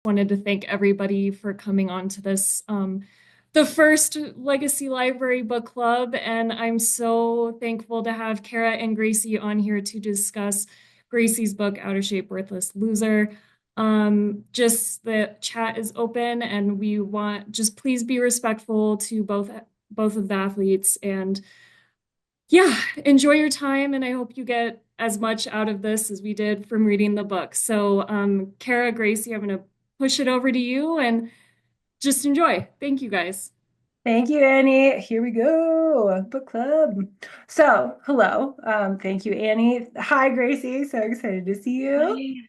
wanted to thank everybody for coming on to this, the first Legacy Library Book Club. And I'm so thankful to have Kara and Gracie on here to discuss Gracie's book, Out of Shape, Worthless Loser. Just the chat is open and we want, just please be respectful to both of the athletes and yeah, enjoy your time. And I hope you get as much out of this as we did from reading the book. So, Kara, Gracie, I'm going to push it over to you and just enjoy. Thank you guys. Thank you, Annie. Here we go. Book club. So, hello. Thank you, Annie. Hi, Gracie. So excited to see you.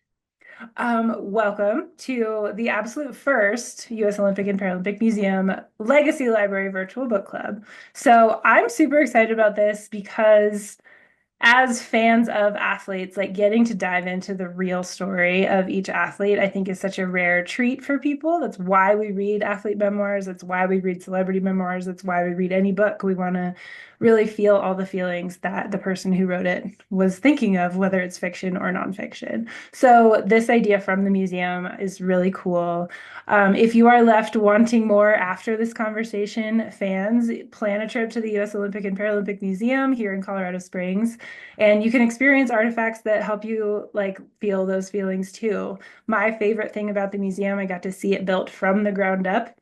Hi. Welcome to the absolute first U.S. Olympic and Paralympic Museum Legacy Library Virtual Book Club. So, I'm super excited about this because as fans of athletes, like getting to dive into the real story of each athlete, I think is such a rare treat for people. That's why we read athlete memoirs. That's why we read celebrity memoirs. That's why we read any book. We want to really feel all the feelings that the person who wrote it was thinking of, whether it's fiction or nonfiction. So, this idea from the museum is really cool. If you are left wanting more after this conversation, fans, plan a trip to the U.S. Olympic and Paralympic Museum here in Colorado Springs, and you can experience artifacts that help you like feel those feelings too. My favorite thing about the museum, I got to see it built from the ground up,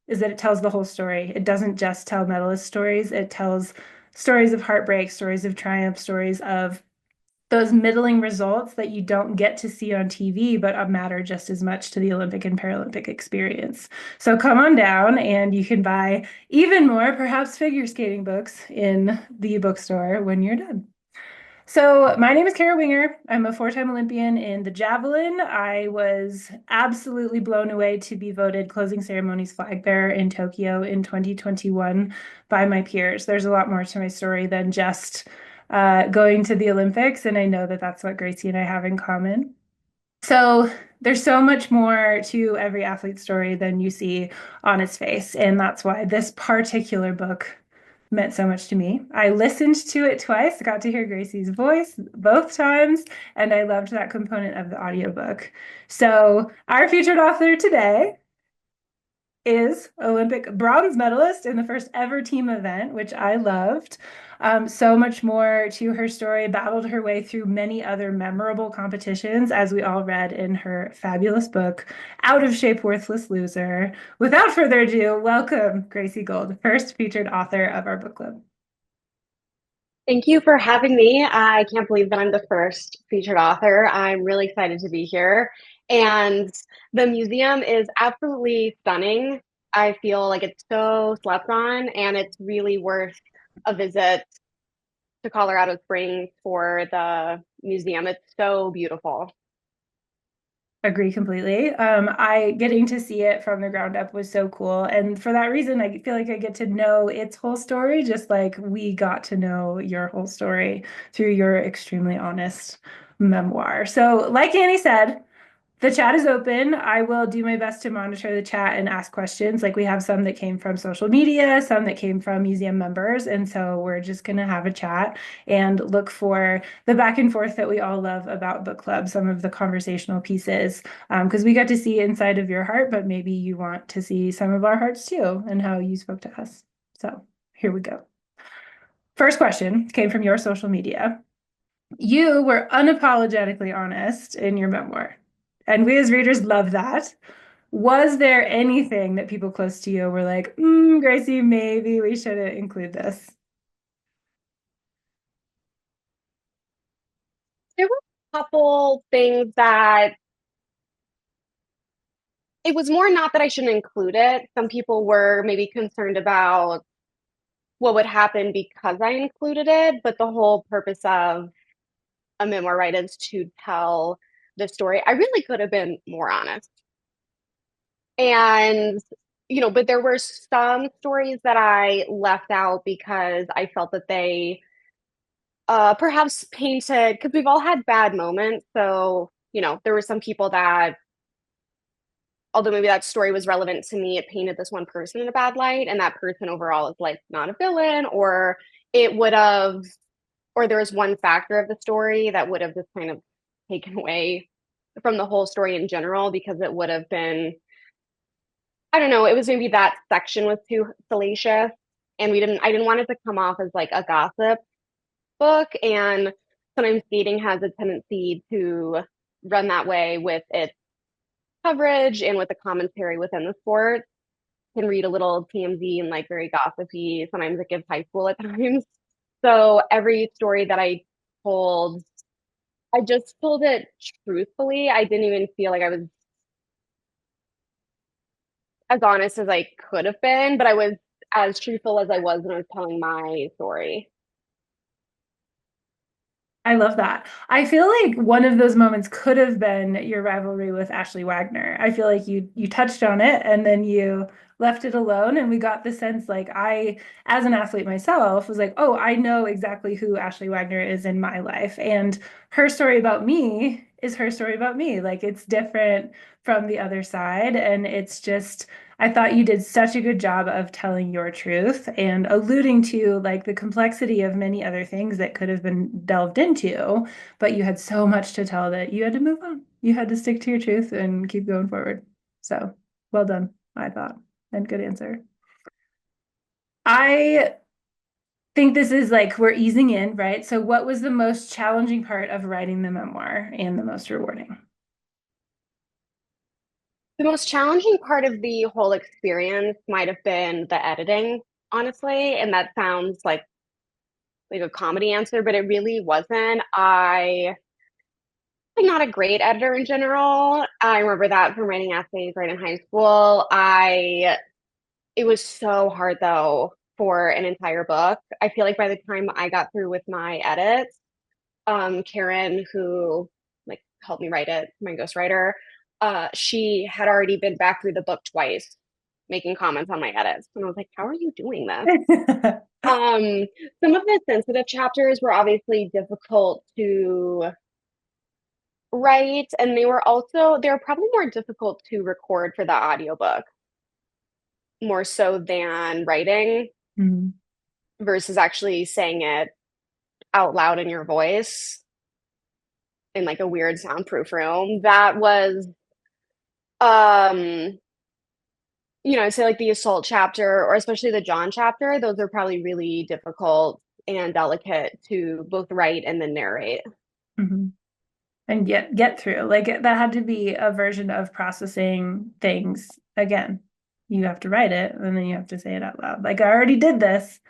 is that it tells the whole story. It doesn't just tell medalist stories, it tells stories of heartbreak, stories of triumph, stories of those middling results that you don't get to see on TV, but matter just as much to the Olympic and Paralympic experience. So come on down and you can buy even more, perhaps figure skating books in the bookstore when you're done. So, my name is Kara Winger. I'm a four-time Olympian in the javelin. I was absolutely blown away to be voted closing ceremonies flag bearer in Tokyo in 2021 by my peers. There's a lot more to my story than just going to the Olympics, and I know that that's what Gracie and I have in common. So, there's so much more to every athlete's story than you see on its face, and that's why this particular book meant so much to me. I listened to it twice, got to hear Gracie's voice both times, and I loved that component of the audiobook. So, our featured author today is Olympic bronze medalist in the first ever team event, which I loved. So much more to her story, battled her way through many other memorable competitions, as we all read in her fabulous book, Out of Shape, Worthless Loser. Without further ado, welcome Gracie Gold, first featured author of our book club. Thank you for having me. I can't believe that I'm the first featured author. I'm really excited to be here. And the museum is absolutely stunning. I feel like it's so slept on, and it's really worth a visit to Colorado Springs for the museum. It's so beautiful. Agree completely. I getting to see it from the ground up was so cool. And for that reason, I feel like I get to know its whole story, just like we got to know your whole story through your extremely honest memoir. So, like Annie said, the chat is open. I will do my best to monitor the chat and ask questions. Like we have some that came from social media, some that came from museum members. And so we're just going to have a chat and look for the back and forth that we all love about book club, some of the conversational pieces, because we got to see inside of your heart, but maybe you want to see some of our hearts too and how you spoke to us. So here we go. First question came from your social media. You were unapologetically honest in your memoir. And we as readers love that. Was there anything that people close to you were like, Gracie, maybe we shouldn't include this? There were a couple things that it was more not that I shouldn't include it. Some people were maybe concerned about what would happen because I included it, but the whole purpose of a memoir, right, is to tell the story. I really could have been more honest. And, but there were some stories that I left out because I felt that they perhaps painted, because we've all had bad moments. So, there were some people that, although maybe that story was relevant to me, it painted this one person in a bad light. And that person overall is like not a villain, or it would have, or there was one factor of the story that would have just kind of taken away from the whole story in general because it would have been, I don't know, it was maybe that section was too salacious and I didn't want it to come off as like a gossip book. And sometimes skating has a tendency to run that way with its coverage and with the commentary within the sport. Can read a little TMZ and like very gossipy. Sometimes it gives high school at times. So every story that I told, I just told it truthfully. I didn't even feel like I was as honest as I could have been, but I was as truthful as I was when I was telling my story. I love that. I feel like one of those moments could have been your rivalry with Ashley Wagner. I feel like you touched on it and then you left it alone, and we got the sense like I, as an athlete myself, was like, oh, I know exactly who Ashley Wagner is in my life, and her story about me is her story about me. Like it's different from the other side, and it's just I thought you did such a good job of telling your truth and alluding to like the complexity of many other things that could have been delved into, but you had so much to tell that you had to move on. You had to stick to your truth and keep going forward. So well done, I thought, and good answer. I think this is like we're easing in, right? So what was the most challenging part of writing the memoir and the most rewarding? The most challenging part of the whole experience might have been the editing, honestly, and that sounds like a comedy answer, but it really wasn't. I'm not a great editor in general. I remember that from writing essays right in high school. I It was so hard though for an entire book. I feel like by the time I got through with my edits, Karen, who like helped me write it, my ghostwriter, she had already been back through the book twice, making comments on my edits. And I was like, how are you doing this? Um, some of the sensitive chapters were obviously difficult to write, and they were probably more difficult to record for the audiobook, more so than writing Mhm. versus actually saying it out loud in your voice in like a weird soundproof room. That was um I'd say like the assault chapter or especially the John chapter, those are probably really difficult and delicate to both write and then narrate. Mhm. And get through. Like that had to be a version of processing things again. You have to write it and then you have to say it out loud. Like I already did this.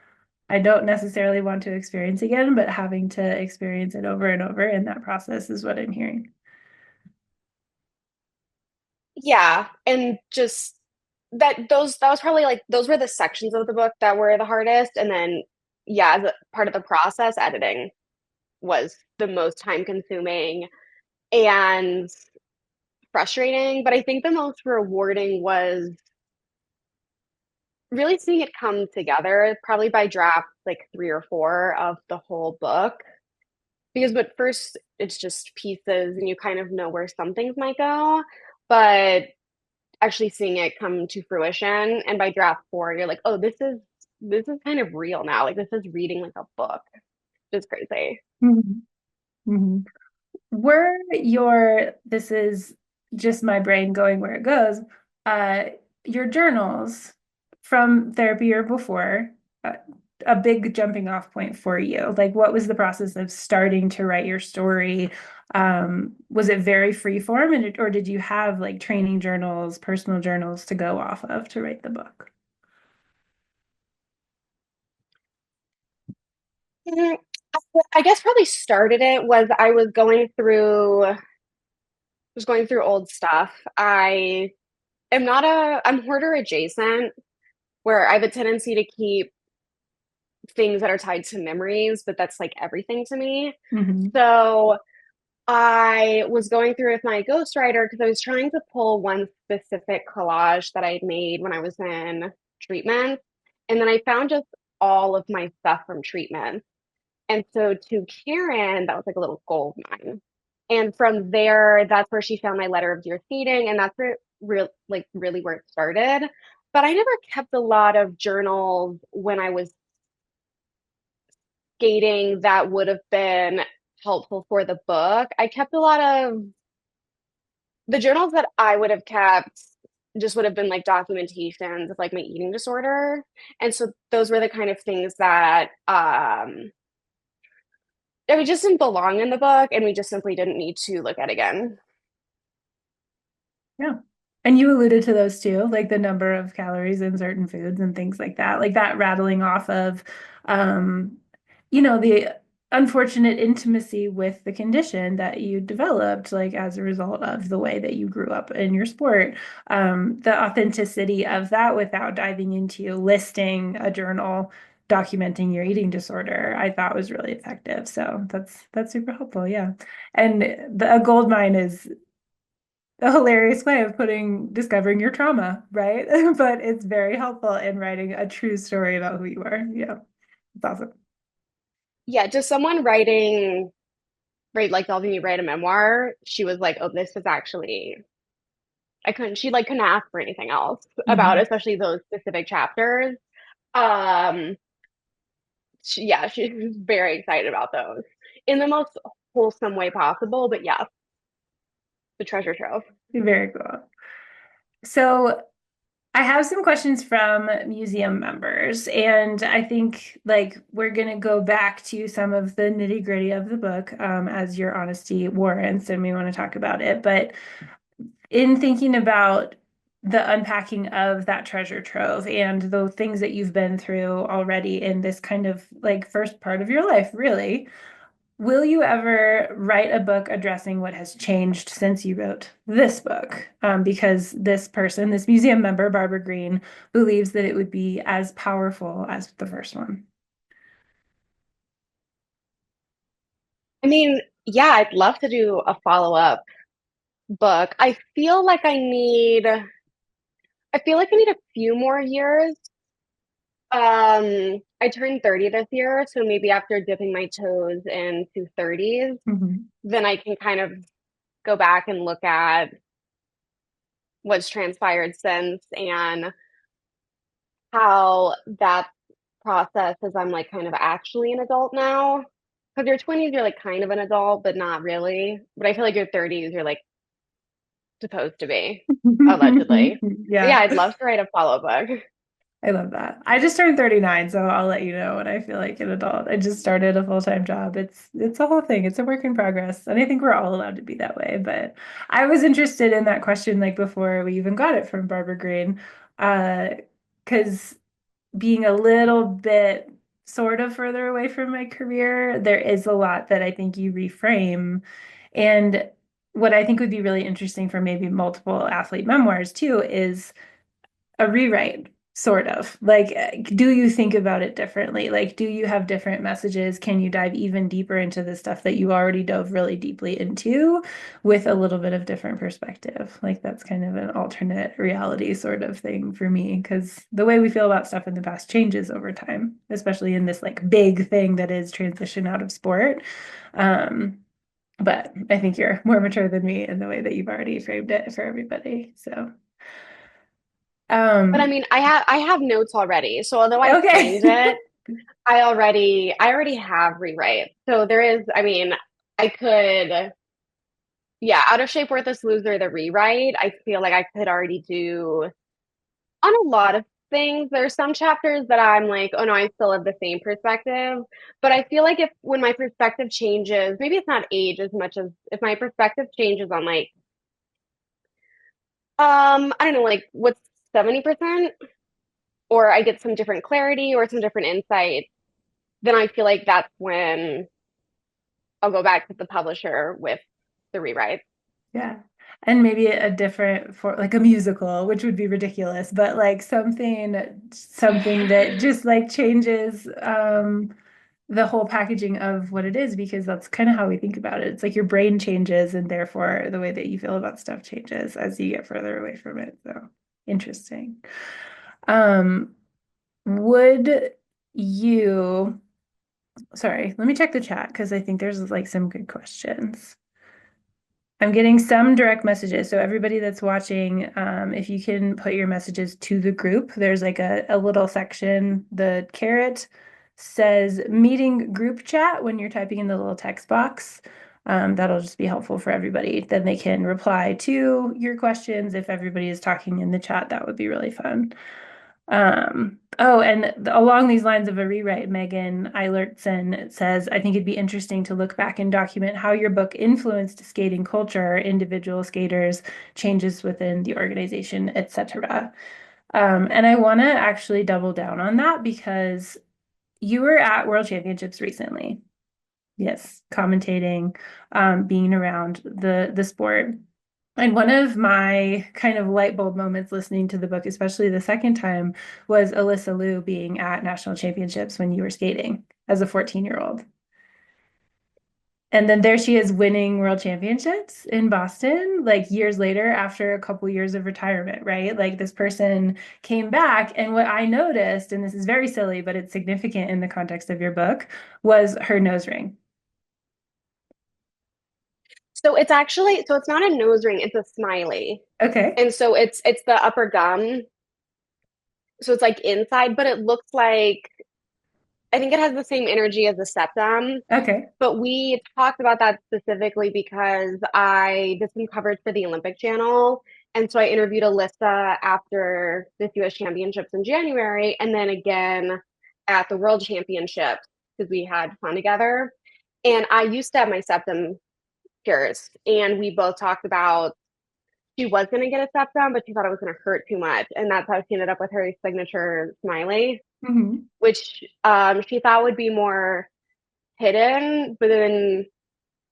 I don't necessarily want to experience again, but having to experience it over and over in that process is what I'm hearing. Yeah, and just that was probably like those were the sections of the book that were the hardest, and then yeah, as a part of the process, editing was the most time consuming and frustrating, but I think the most rewarding was really seeing it come together, probably by draft like 3 or 4 of the whole book. Because at first it's just pieces and you kind of know where some things might go, but actually seeing it come to fruition and by draft 4, you're like, oh, this is kind of real now. Like this is reading like a book. It's crazy. Mhm. Mhm. Were your, this is just my brain going where it goes, uh, your journals from therapy or before, uh, a big jumping off point for you? Like, what was the process of starting to write your story? Was it very free form, or did you have like training journals, personal journals to go off of to write the book? Mm, I guess probably started it was I was going through old stuff. I'm hoarder adjacent where I have a tendency to keep things that are tied to memories, but that's like everything to me. Mhm. So I was going through with my ghostwriter because I was trying to pull one specific collage that I'd made when I was in treatment. And then I found just all of my stuff from treatment. And so to Karen, that was like a little gold mine. And from there, that's where she found my letter of dear skating, and that's where really where it started. But I never kept a lot of journals when I was skating that would have been helpful for the book. I kept a lot of the journals that I would have kept just would have been like documentations of like my eating disorder. And so those were the kind of things that that we just didn't belong in the book and we just simply didn't need to look at again. Yeah. And you alluded to those too, like the number of calories in certain foods and things like that rattling off of, um, the unfortunate intimacy with the condition that you developed, like as a result of the way that you grew up in your sport. The authenticity of that without diving into listing a journal documenting your eating disorder, I thought was really effective. So that's super helpful. Yeah. And a gold mine is a hilarious way of discovering your trauma, right? But it's very helpful in writing a true story about who you are. Yeah, it's awesome. Yeah, just someone write like helping me write a memoir, she was like, "Oh, this is actually she like couldn't ask for anything else about, Mhm. especially those specific chapters." Um, yeah, she was very excited about those in the most wholesome way possible. But yeah, the treasure trove. Very cool. So I have some questions from museum members, and I think like we're gonna go back to some of the nitty-gritty of the book, as your honesty warrants, and we want to talk about it. But in thinking about the unpacking of that treasure trove and the things that you've been through already in this kind of like first part of your life, really, will you ever write a book addressing what has changed since you wrote this book? Because this person, this museum member, Barbara Green, believes that it would be as powerful as the first one. I mean, yeah, I'd love to do a follow-up book. I feel like I need a few more years. I turned 30 this year, so maybe after dipping my toes into 30s, Mhm. then I can kind of go back and look at what's transpired since and how that process as I'm like kind of actually an adult now. Because your 20s, you're like kind of an adult, but not really. But I feel like your 30s, you're like supposed to be, allegedly. But yeah, Yeah. I'd love to write a follow book. I love that. I just turned 39, so I'll let you know when I feel like an adult. I just started a full-time job. It's a whole thing. It's a work in progress. And I think we're all allowed to be that way. But I was interested in that question like before we even got it from Barbara Green. Because being a little bit sort of further away from my career, there is a lot that I think you reframe. And what I think would be really interesting for maybe multiple athlete memoirs too is a rewrite, sort of. Like, do you think about it differently? Like, do you have different messages? Can you dive even deeper into the stuff that you already dove really deeply into with a little bit of different perspective? Like, that's kind of an alternate reality sort of thing for me, because the way we feel about stuff in the past changes over time, especially in this like big thing that is transition out of sport. Um, but I think you're more mature than me in the way that you've already framed it for everybody. So, But I um, mean, I have notes already. So although I framed okay. it, I already have rewrite. So there is, I mean, I could, yeah, out of shape, worthless loser, the rewrite. I feel like I could already do on a lot of things. There's some chapters that I'm like, oh no, I still have the same perspective. But I feel like if when my perspective changes, maybe it's not age as much as if my perspective changes on like, I don't know, like what's 70%, or I get some different clarity or some different insight, then I feel like that's when I'll go back to the publisher with the rewrite. Yeah. And maybe a different for like a musical, which would be ridiculous, but like something that just like changes the whole packaging of what it is, because that's kind of how we think about it. It's like your brain changes and therefore the way that you feel about stuff changes as you get further away from it. So interesting. Um, would you, sorry, let me check the chat because I think there's like some good questions. I'm getting some direct messages. So everybody that's watching, if you can put your messages to the group, there's like a little section. The caret says meeting group chat when you're typing in the little text box. That'll just be helpful for everybody. Then they can reply to your questions. If everybody is talking in the chat, that would be really fun. Oh, and along these lines of a rewrite, Megan Eilertson says, I think it'd be interesting to look back and document how your book influenced skating culture, individual skaters, changes within the organization, etc. And I want to actually double down on that because you were at World Championships recently. Yes, commentating, being around the sport. And one of my kind of light bulb moments listening to the book, especially the second time, was Alyssa Liu being at national championships when you were skating as a 14-year-old. And then there she is winning world championships in Boston, like years later after a couple years of retirement, right? Like this person came back. And what I noticed, and this is very silly, but it's significant in the context of your book, was her nose ring. So it's actually, so it's not a nose ring, it's a smiley. Okay. And so it's the upper gum. So it's like inside, but it looks like, I think it has the same energy as the septum. Okay. But we talked about that specifically because I did some coverage for the Olympic channel. And so I interviewed Alyssa after the US Championships in January, and then again at the World Championships because we had fun together. And I used to have my septum pierced, and we both talked about she was going to get a septum, but she thought it was going to hurt too much. And that's how she ended up with her signature smiley, which she thought would be more hidden. But then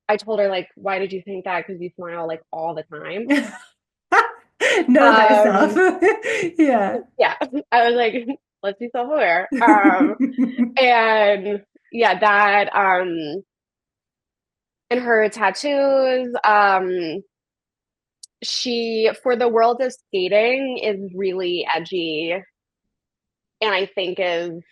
I told her, like, why did you think that? Because you smile like all the time. Know thyself. Yeah. Yeah. I was like, let's be self-aware. And yeah, that and her tattoos, she for the world of skating is really edgy, and I think is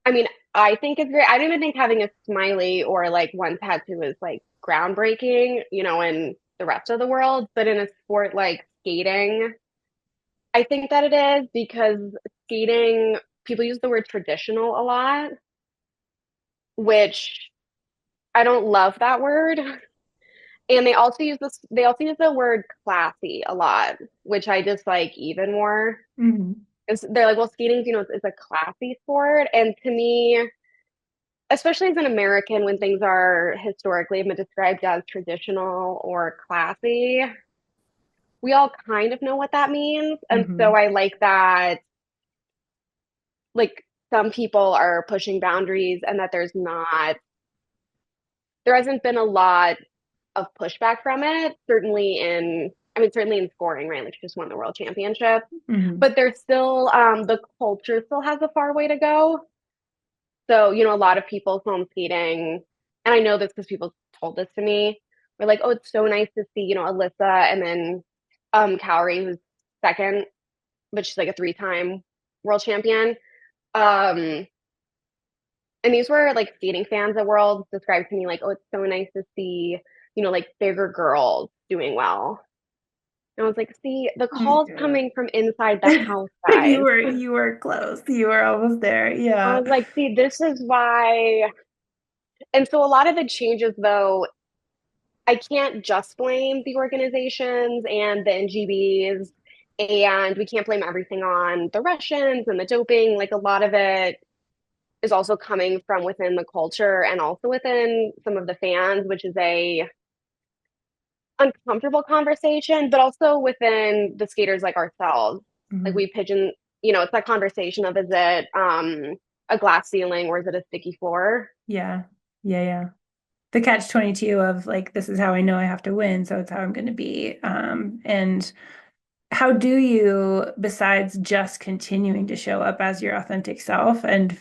I mean, I think it's great. I don't even think having a smiley or like one tattoo is like groundbreaking, in the rest of the world, but in a sport like skating, I think that it is because skating, people use the word traditional a lot, which I don't love that word. And they also use the word classy a lot, which I dislike even more. They're like, well, skating, it's a classy sport. And to me, especially as an American, when things are historically been described as traditional or classy, we all kind of know what that means. And so I like that, like, some people are pushing boundaries and that there hasn't been a lot of pushback from it. Certainly in scoring, right? Like, she just won the world championship. But there's still, the culture still has a far way to go. So, a lot of people film skating, and I know this because people told this to me. We're like, oh, it's so nice to see, Alyssa and then Cowrie, who's second, but she's like a 3-time world champion. And these were like skating fans at Worlds described to me like, oh, it's so nice to see, like bigger girls doing well. And I was like, see, the call's coming from inside the house, guys. You were close. You were almost there. Yeah. I was like, see, this is why. And so a lot of the changes, though, I can't just blame the organizations and the NGBs, and we can't blame everything on the Russians and the doping. Like, a lot of it is also coming from within the culture and also within some of the fans, which is a uncomfortable conversation, but also within the skaters like ourselves. Like, we it's that conversation of, is it a glass ceiling or is it a sticky floor? Yeah. The catch-22 of like, this is how I know I have to win, so it's how I'm going to be. And how do you, besides just continuing to show up as your authentic self and,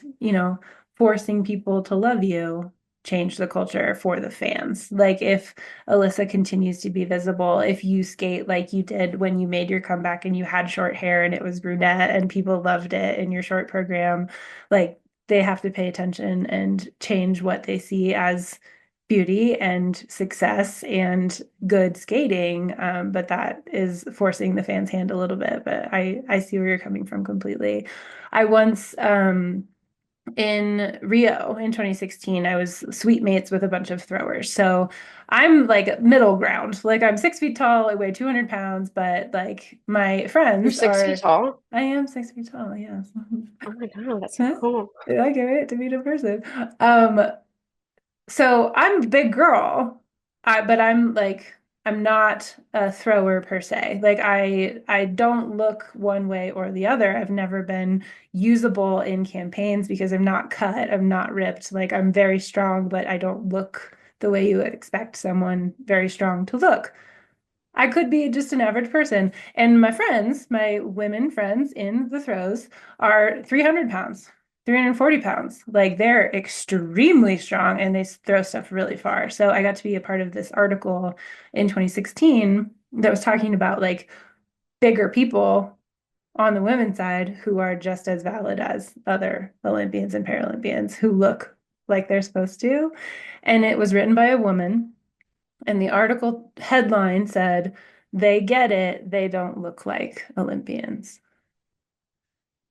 forcing people to love you, change the culture for the fans? Like, if Alyssa continues to be visible, if you skate like you did when you made your comeback and you had short hair and it was brunette and people loved it in your short program, like, they have to pay attention and change what they see as beauty and success and good skating. But that is forcing the fans' hand a little bit. But I see where you're coming from completely. I once in Rio in 2016, I was suite mates with a bunch of throwers. So I'm like middle ground. Like I'm 6 feet tall, I weigh 200 pounds, but like my You're friends 6 feet are, tall? I am 6 feet tall, yes. Oh my God, that's so Huh? cool. I can't wait to meet a person. Um, so I'm a big girl, but I'm like I'm not a thrower per se. Like I don't look one way or the other. I've never been usable in campaigns because I'm not cut, I'm not ripped. Like I'm very strong, but I don't look the way you would expect someone very strong to look. I could be just an average person. And my friends, my women friends in the throws, are 300 pounds, 340 pounds. Like they're extremely strong and they throw stuff really far. So I got to be a part of this article in 2016 that was talking about like bigger people on the women's side who are just as valid as other Olympians and Paralympians who look like they're supposed to. And it was written by a woman. And the article headline said, they get it, they don't look like Olympians.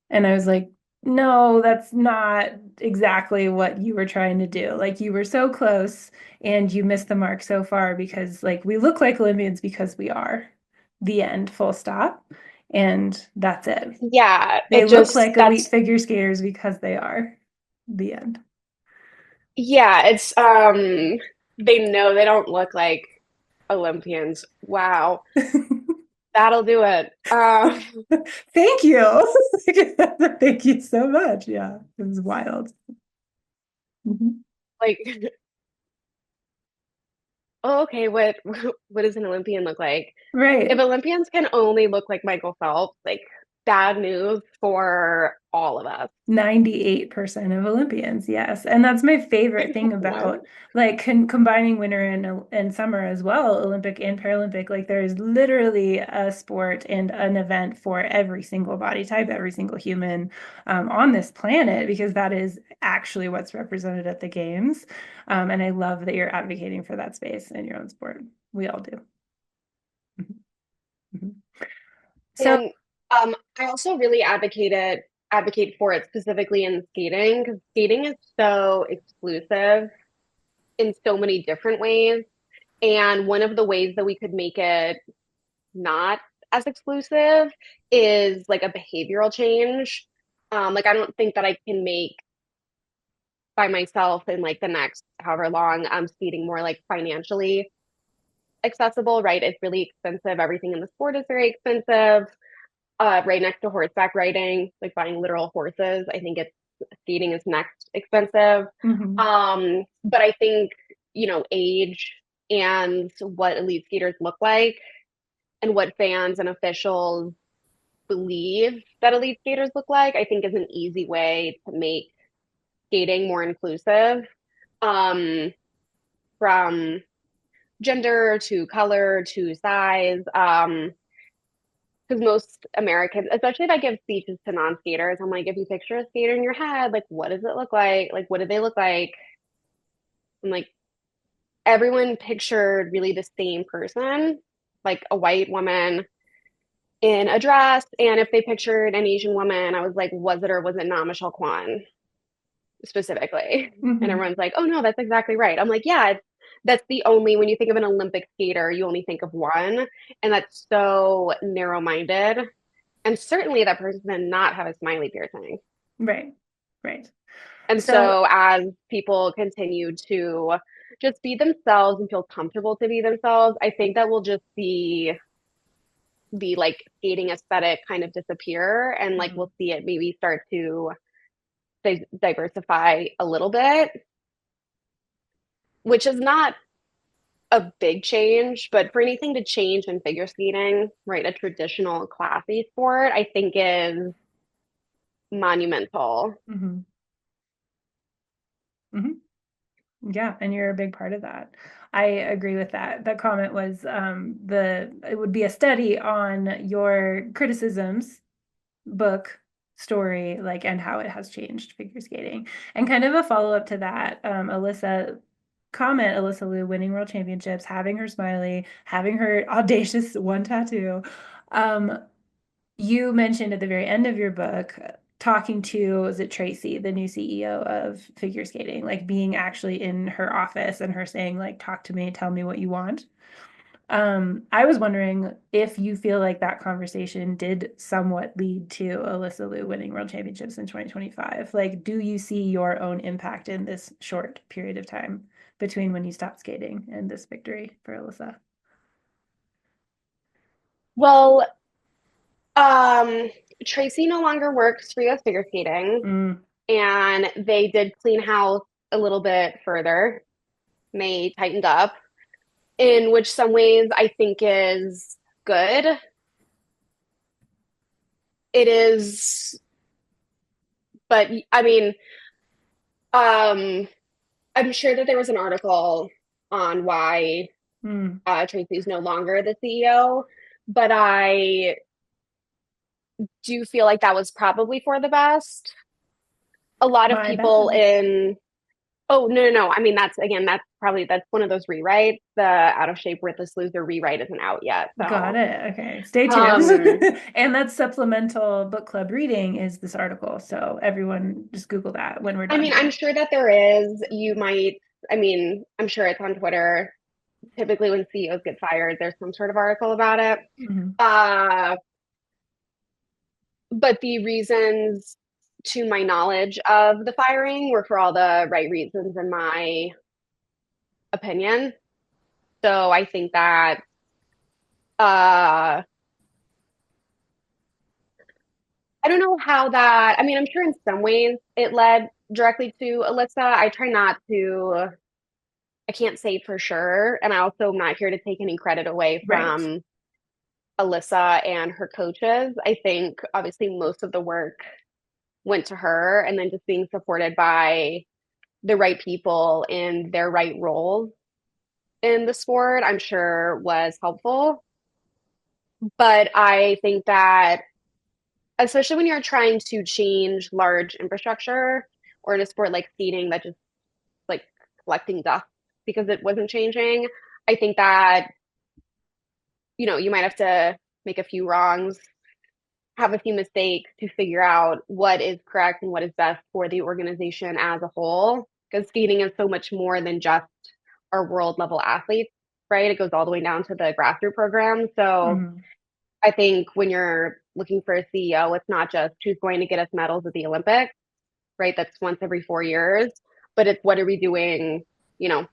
And I was like, no, that's not exactly what you were trying to do. Like you were so close and you missed the mark so far because like we look like Olympians because we are. The end, full stop. And that's it. Yeah, They it look just like elite that's figure skaters because they are. The end. yeah, it's they know they don't look like Olympians. Wow, that'll do it. Thank you. Thank you so much. Yeah, it was wild. Mhm. Like, oh, okay, what does an Olympian look like? If Right. Olympians can only look like Michael Phelps, like bad news for all of us. 98% of Olympians, yes. And that's my favorite thing What? about like combining winter and summer as well, Olympic and Paralympic. Like there is literally a sport and an event for every single body type, every single human on this planet, because that is actually what's represented at the games. And I love that you're advocating for that space in your own sport. We all do. Mhm. Mhm. So, And I also really advocate for it specifically in skating because skating is so exclusive in so many different ways. And one of the ways that we could make it not as exclusive is like a behavioral change. Like I don't think that I can make by myself in like the next however long I'm skating more like financially accessible, right? It's really expensive. Everything in the sport is very expensive. Right next to horseback riding, like buying literal horses. I think it's skating is next expensive. mhm, But I think, age and what elite skaters look like and what fans and officials believe that elite skaters look like, I think is an easy way to make skating more inclusive. Um, from gender to color to size. Because most Americans, especially if I give speeches to non-skaters, I'm like, if you picture a skater in your head, like, what does it look like? Like, what do they look like? I'm like, everyone pictured really the same person, like a white woman in a dress. And if they pictured an Asian woman, I was like, was it or was it not Michelle Kwan specifically? And mhm. everyone's like, oh no, that's exactly right. I'm like, yeah, that's the only, when you think of an Olympic skater, you only think of one. And that's so narrow-minded. And certainly that person did not have a smiley piercing. Right. Right. And So, so as people continue to just be themselves and feel comfortable to be themselves, I think that will just see the like skating aesthetic kind of disappear and like mhm. we'll see it maybe start to diversify a little bit, which is not a big change, but for anything to change in figure skating, right, a traditional classy sport, I think is monumental. Mhm. Mhm. Yeah, and you're a big part of that. I agree with that. The comment was the it would be a study on your criticisms, book, story, like and how it has changed figure skating. And kind of a follow-up to that, Alyssa Liu winning world championships, having her smiley, having her audacious one tattoo. Um, you mentioned at the very end of your book talking to, is it Tracy, the new CEO of figure skating, like being actually in her office and her saying like, talk to me, tell me what you want. I was wondering if you feel like that conversation did somewhat lead to Alyssa Liu winning world championships in 2025. Like, do you see your own impact in this short period of time between when you stopped skating and this victory for Alyssa? Well, Tracy no longer works for US Figure Skating, Mm, and they did clean house a little bit further. They tightened up, in which some ways I think is good. It is, but I mean, um, I'm sure that there was an article on why mm, Tracy's no longer the CEO, but I do feel like that was probably for the best. A lot of my people bad. in, oh, no. I mean, that's one of those rewrites. The Out of Shape Worthless Loser rewrite isn't out yet. Got So, it. Okay. Stay tuned. um, And that's supplemental book club reading is this article. So everyone just Google that when we're I done mean, I'm here. sure that there is. I mean, I'm sure it's on Twitter. Typically, when CEOs get fired, there's some sort of article about it. Mhm. Uh, but the reasons, to my knowledge of the firing, were for all the right reasons, in my opinion. So I think that uh, I don't know how that, I mean, I'm sure in some ways it led directly to Alyssa. I can't say for sure. And I also am not here to take any credit away Right. from Alyssa and her coaches. I think obviously most of the work went to her, and then just being supported by the right people in their right roles in the sport, I'm sure was helpful. But I think that, especially when you're trying to change large infrastructure, or in a sport like skating that just like collecting dust because it wasn't changing, I think that, you might have to make a few wrongs, have a few mistakes to figure out what is correct and what is best for the organization as a whole. Because skating is so much more than just our world level athletes, right? It goes all the way down to the grassroots program. So Mhm. I think when you're looking for a CEO, it's not just who's going to get us medals at the Olympics, right? That's once every 4 years, but it's what are we doing? You know,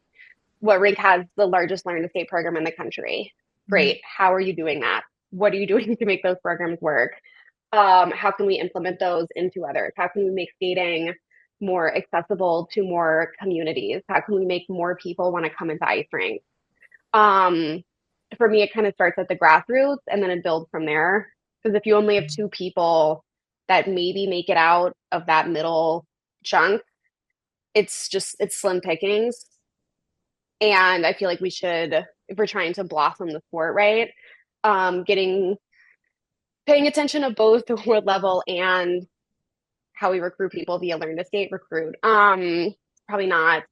what rink has the largest learn to skate program in the country? Mhm. Great. How are you doing that? What are you doing to make those programs work? How can we implement those into others? How can we make skating more accessible to more communities? How can we make more people want to come into ice rinks? Um, for me, it kind of starts at the grassroots and then it builds from there. Because if you only have two people that maybe make it out of that middle chunk, it's slim pickings. And I feel like we should, if we're trying to blossom the sport, right, getting paying attention to both the world level and how we recruit people via learn to skate recruit. Probably not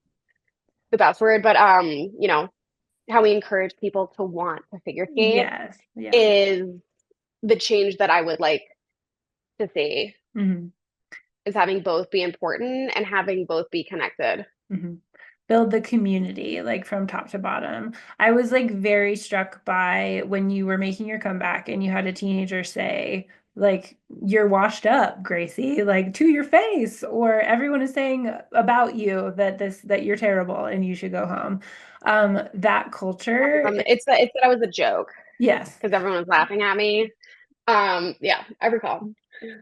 the best word, but how we encourage people to want to figure skate Yes. Yeah. is the change that I would like to see, Mhm. is having both be important and having both be connected. Mhm. Build the community like from top to bottom. I was like very struck by when you were making your comeback and you had a teenager say, like, you're washed up, Gracie, like to your face, or everyone is saying about you that you're terrible and you should go home. That culture, It's that I was a joke yes. because everyone was laughing at me. Yeah, I recall.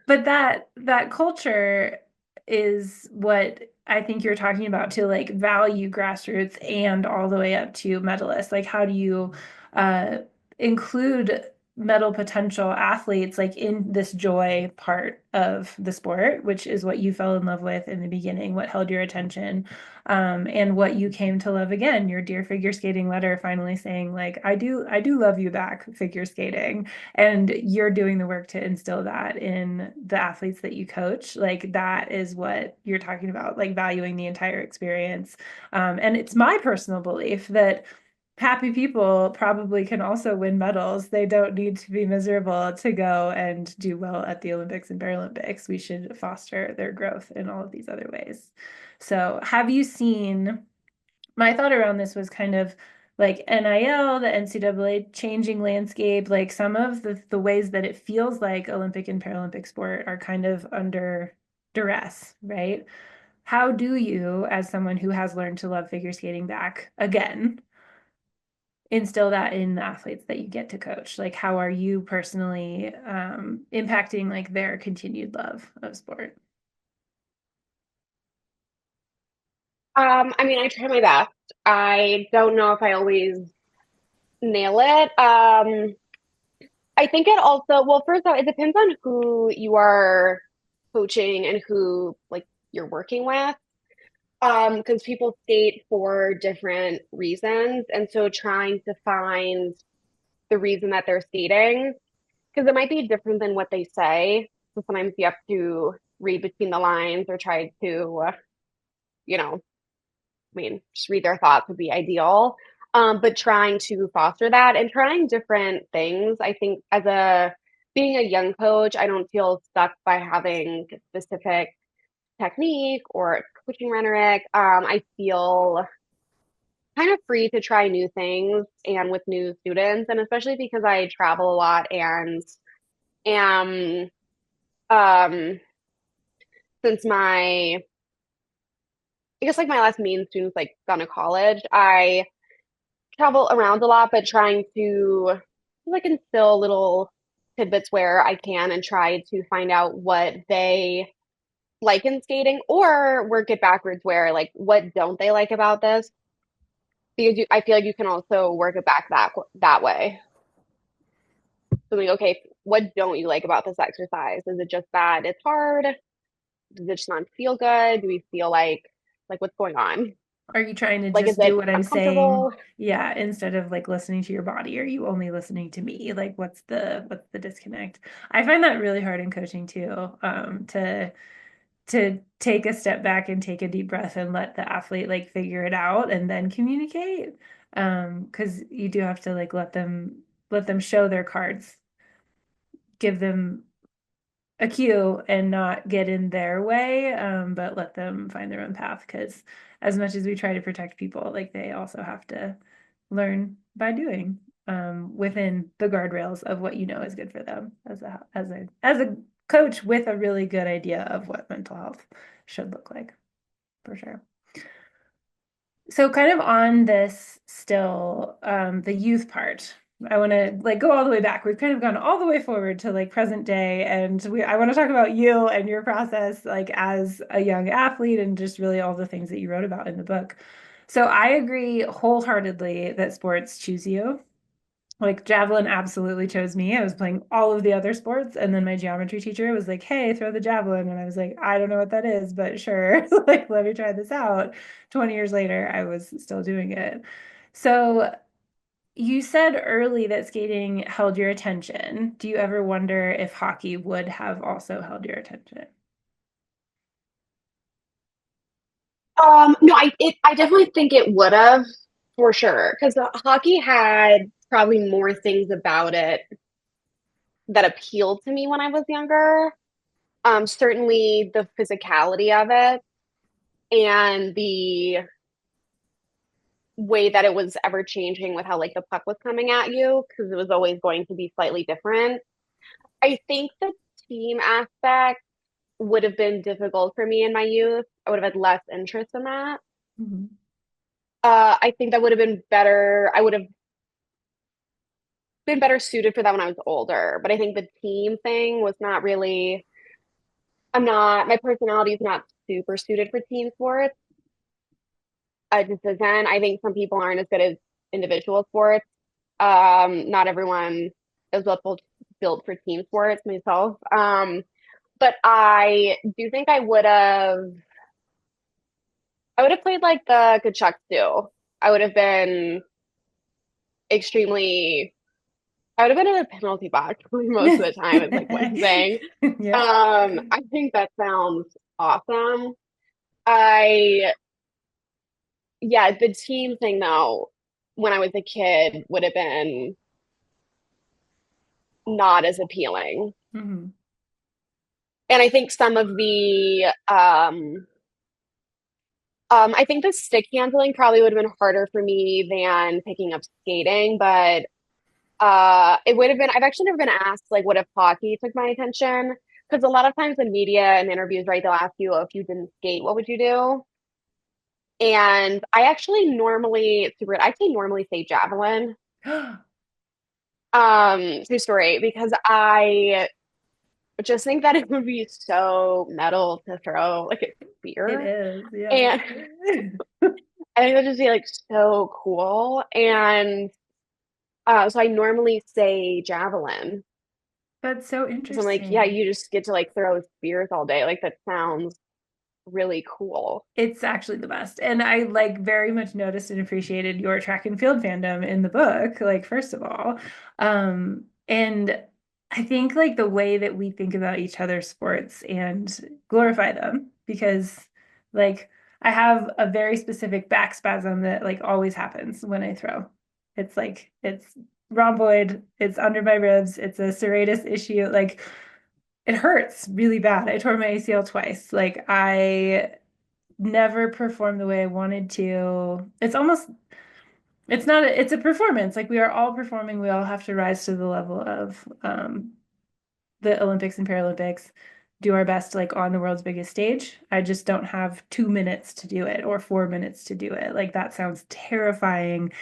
But that culture is what I think you're talking about to like value grassroots and all the way up to medalists. Like how do you uh include medal potential athletes like in this joy part of the sport, which is what you fell in love with in the beginning, what held your attention, and what you came to love again, your Dear Figure Skating letter finally saying like I do love you back, figure skating, and you're doing the work to instill that in the athletes that you coach. Like that is what you're talking about, like valuing the entire experience. And it's my personal belief that happy people probably can also win medals. They don't need to be miserable to go and do well at the Olympics and Paralympics. We should foster their growth in all of these other ways. So, have you seen? My thought around this was kind of like NIL, the NCAA changing landscape, like some of the ways that it feels like Olympic and Paralympic sport are kind of under duress, right? How do you, as someone who has learned to love figure skating back again, instill that in the athletes that you get to coach? Like, how are you personally impacting like their continued love of sport? I mean, I try my best. I don't know if I always nail it. I think it also, well, first off, it depends on who you are coaching and who like you're working with. Because people skate for different reasons, and so trying to find the reason that they're skating, because it might be different than what they say. So sometimes you have to read between the lines or try to, you know, I mean, just read their thoughts would be ideal. But trying to foster that and trying different things. I think as a being a young coach, I don't feel stuck by having specific technique or coaching rhetoric. I feel kind of free to try new things and with new students, and especially because I travel a lot and am um since my I guess like my last main student's like gone to college, I travel around a lot, but trying to like instill little tidbits where I can and try to find out what they like in skating or work it backwards where like what don't they like about this? Because I feel like you can also work it back that way. So like, okay, what don't you like about this exercise? Is it just that it's hard? Does it just not feel good? Do we feel like what's going on? Are you trying to Like, is just do it what I'm saying? uncomfortable? Yeah, instead of like listening to your body, are you only listening to me? Like what's the disconnect? I find that really hard in coaching too, to take a step back and take a deep breath and let the athlete like figure it out and then communicate. Because you do have to like let them show their cards, give them a cue and not get in their way, but let them find their own path. Because as much as we try to protect people, like they also have to learn by doing, within the guardrails of what you know is good for them as a coach with a really good idea of what mental health should look like, for sure. So kind of on this still, the youth part, I want to like go all the way back. We've kind of gone all the way forward to like present day, and I want to talk about you and your process like as a young athlete and just really all the things that you wrote about in the book. So I agree wholeheartedly that sports choose you. Like javelin absolutely chose me. I was playing all of the other sports, and then my geometry teacher was like, "Hey, throw the javelin." And I was like, "I don't know what that is, but sure." Like, let me try this out. 20 years later, I was still doing it. So, you said early that skating held your attention. Do you ever wonder if hockey would have also held your attention? No, I definitely think it would have for sure because hockey had probably more things about it that appealed to me when I was younger. Certainly the physicality of it and the way that it was ever changing with how like the puck was coming at you because it was always going to be slightly different. I think the team aspect would have been difficult for me in my youth. I would have had less interest in that. Mhm. I think that would have been better. I would have been better suited for that when I was older. But I think the team thing was not really, my personality is not super suited for team sports. It just isn't. I think some people aren't as good as individual sports. Not everyone is built for team sports, myself. But I do think I would have played like the Kachuk too. I would have been extremely I would have been in a penalty box most of the time is like one thing. Yeah. I think that sounds awesome. I Yeah, the team thing though. when I was a kid would have been not as appealing. Hmm. And I think some of the I think the stick handling probably would have been harder for me than picking up skating, but it would have been, I've actually never been asked like what if hockey took my attention? Because a lot of times in media and interviews, right, they'll ask you, oh, if you didn't skate, what would you do? And I actually normally, it's weird, I say normally say javelin. True story, because I just think that it would be so metal to throw like a It spear. is, yeah. And I think that'd just be like so cool. And so I normally say javelin. That's so Because I'm like, yeah, interesting. you just get to like throw spears all day. Like that sounds really cool. It's actually the best. And I like very much noticed and appreciated your track and field fandom in the book, like first of all. And I think like the way that we think about each other's sports and glorify them because like I have a very specific back spasm that like always happens when I throw. It's like it's rhomboid, it's under my ribs, it's a serratus issue. Like it hurts really bad. I tore my ACL twice. Like I never performed the way I wanted to. It's almost, it's not, it's a performance. Like we are all performing. We all have to rise to the level of the Olympics and Paralympics, do our best like on the world's biggest stage. I just don't have 2 minutes to do it or 4 minutes to do it. Like that sounds terrifying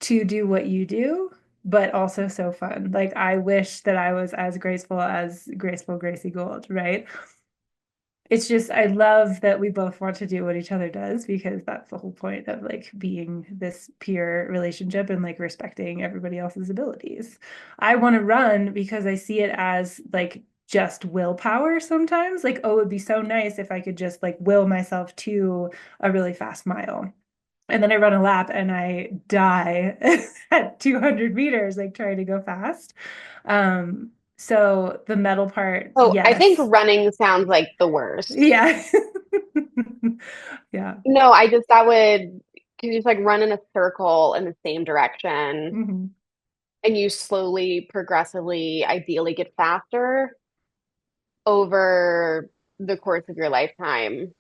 to do what you do, but also so fun. Like I wish that I was as graceful as graceful Gracie Gold, right? It's just I love that we both want to do what each other does because that's the whole point of like being this peer relationship and like respecting everybody else's abilities. I want to run because I see it as like just willpower sometimes. Like, oh, it'd be so nice if I could just like will myself to a really fast mile. And then I run a lap and I die at 200 meters, like trying to go fast. So the metal part, Oh, I think yes. running sounds like the worst. Yeah. Yeah. No, I just that would because you just like run in a circle in the same direction Hmm. and you slowly, progressively, ideally get faster over the course of your lifetime.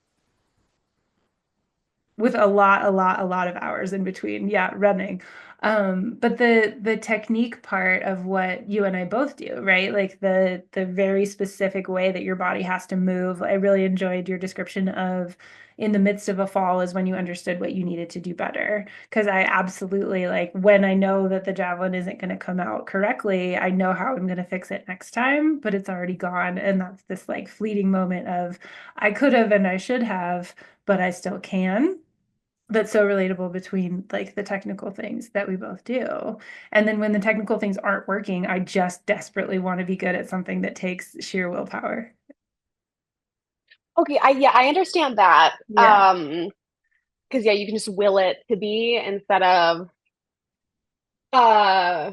With a lot of hours in between. Yeah, running. But the technique part of what you and I both do, right? Like the very specific way that your body has to move. I really enjoyed your description of in the midst of a fall is when you understood what you needed to do better. Because I absolutely like when I know that the javelin isn't going to come out correctly, I know how I'm going to fix it next time, but it's already gone. And that's this like fleeting moment of I could have and I should have, but I still can. That's so relatable between like the technical things that we both do. And then when the technical things aren't working, I just desperately want to be good at something that takes sheer willpower. Okay, I understand that. Yeah. Because yeah, you can just will it to be instead of uh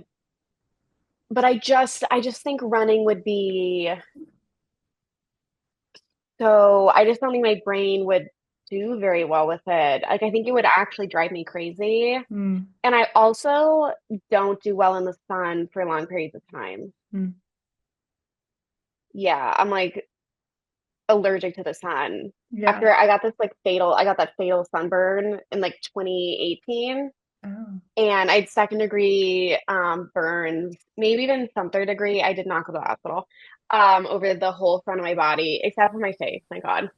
but I just think running would be so I just don't think my brain would do very well with it. Like I think it would actually drive me crazy. Mm, And I also don't do well in the sun for long periods of time. mm. Yeah, I'm like allergic to the sun. Yeah. After I got that fatal sunburn in like 2018, Oh. and I had second degree burns, maybe even some third degree. I did not go to the hospital over the whole front of my body, except for my face. My God,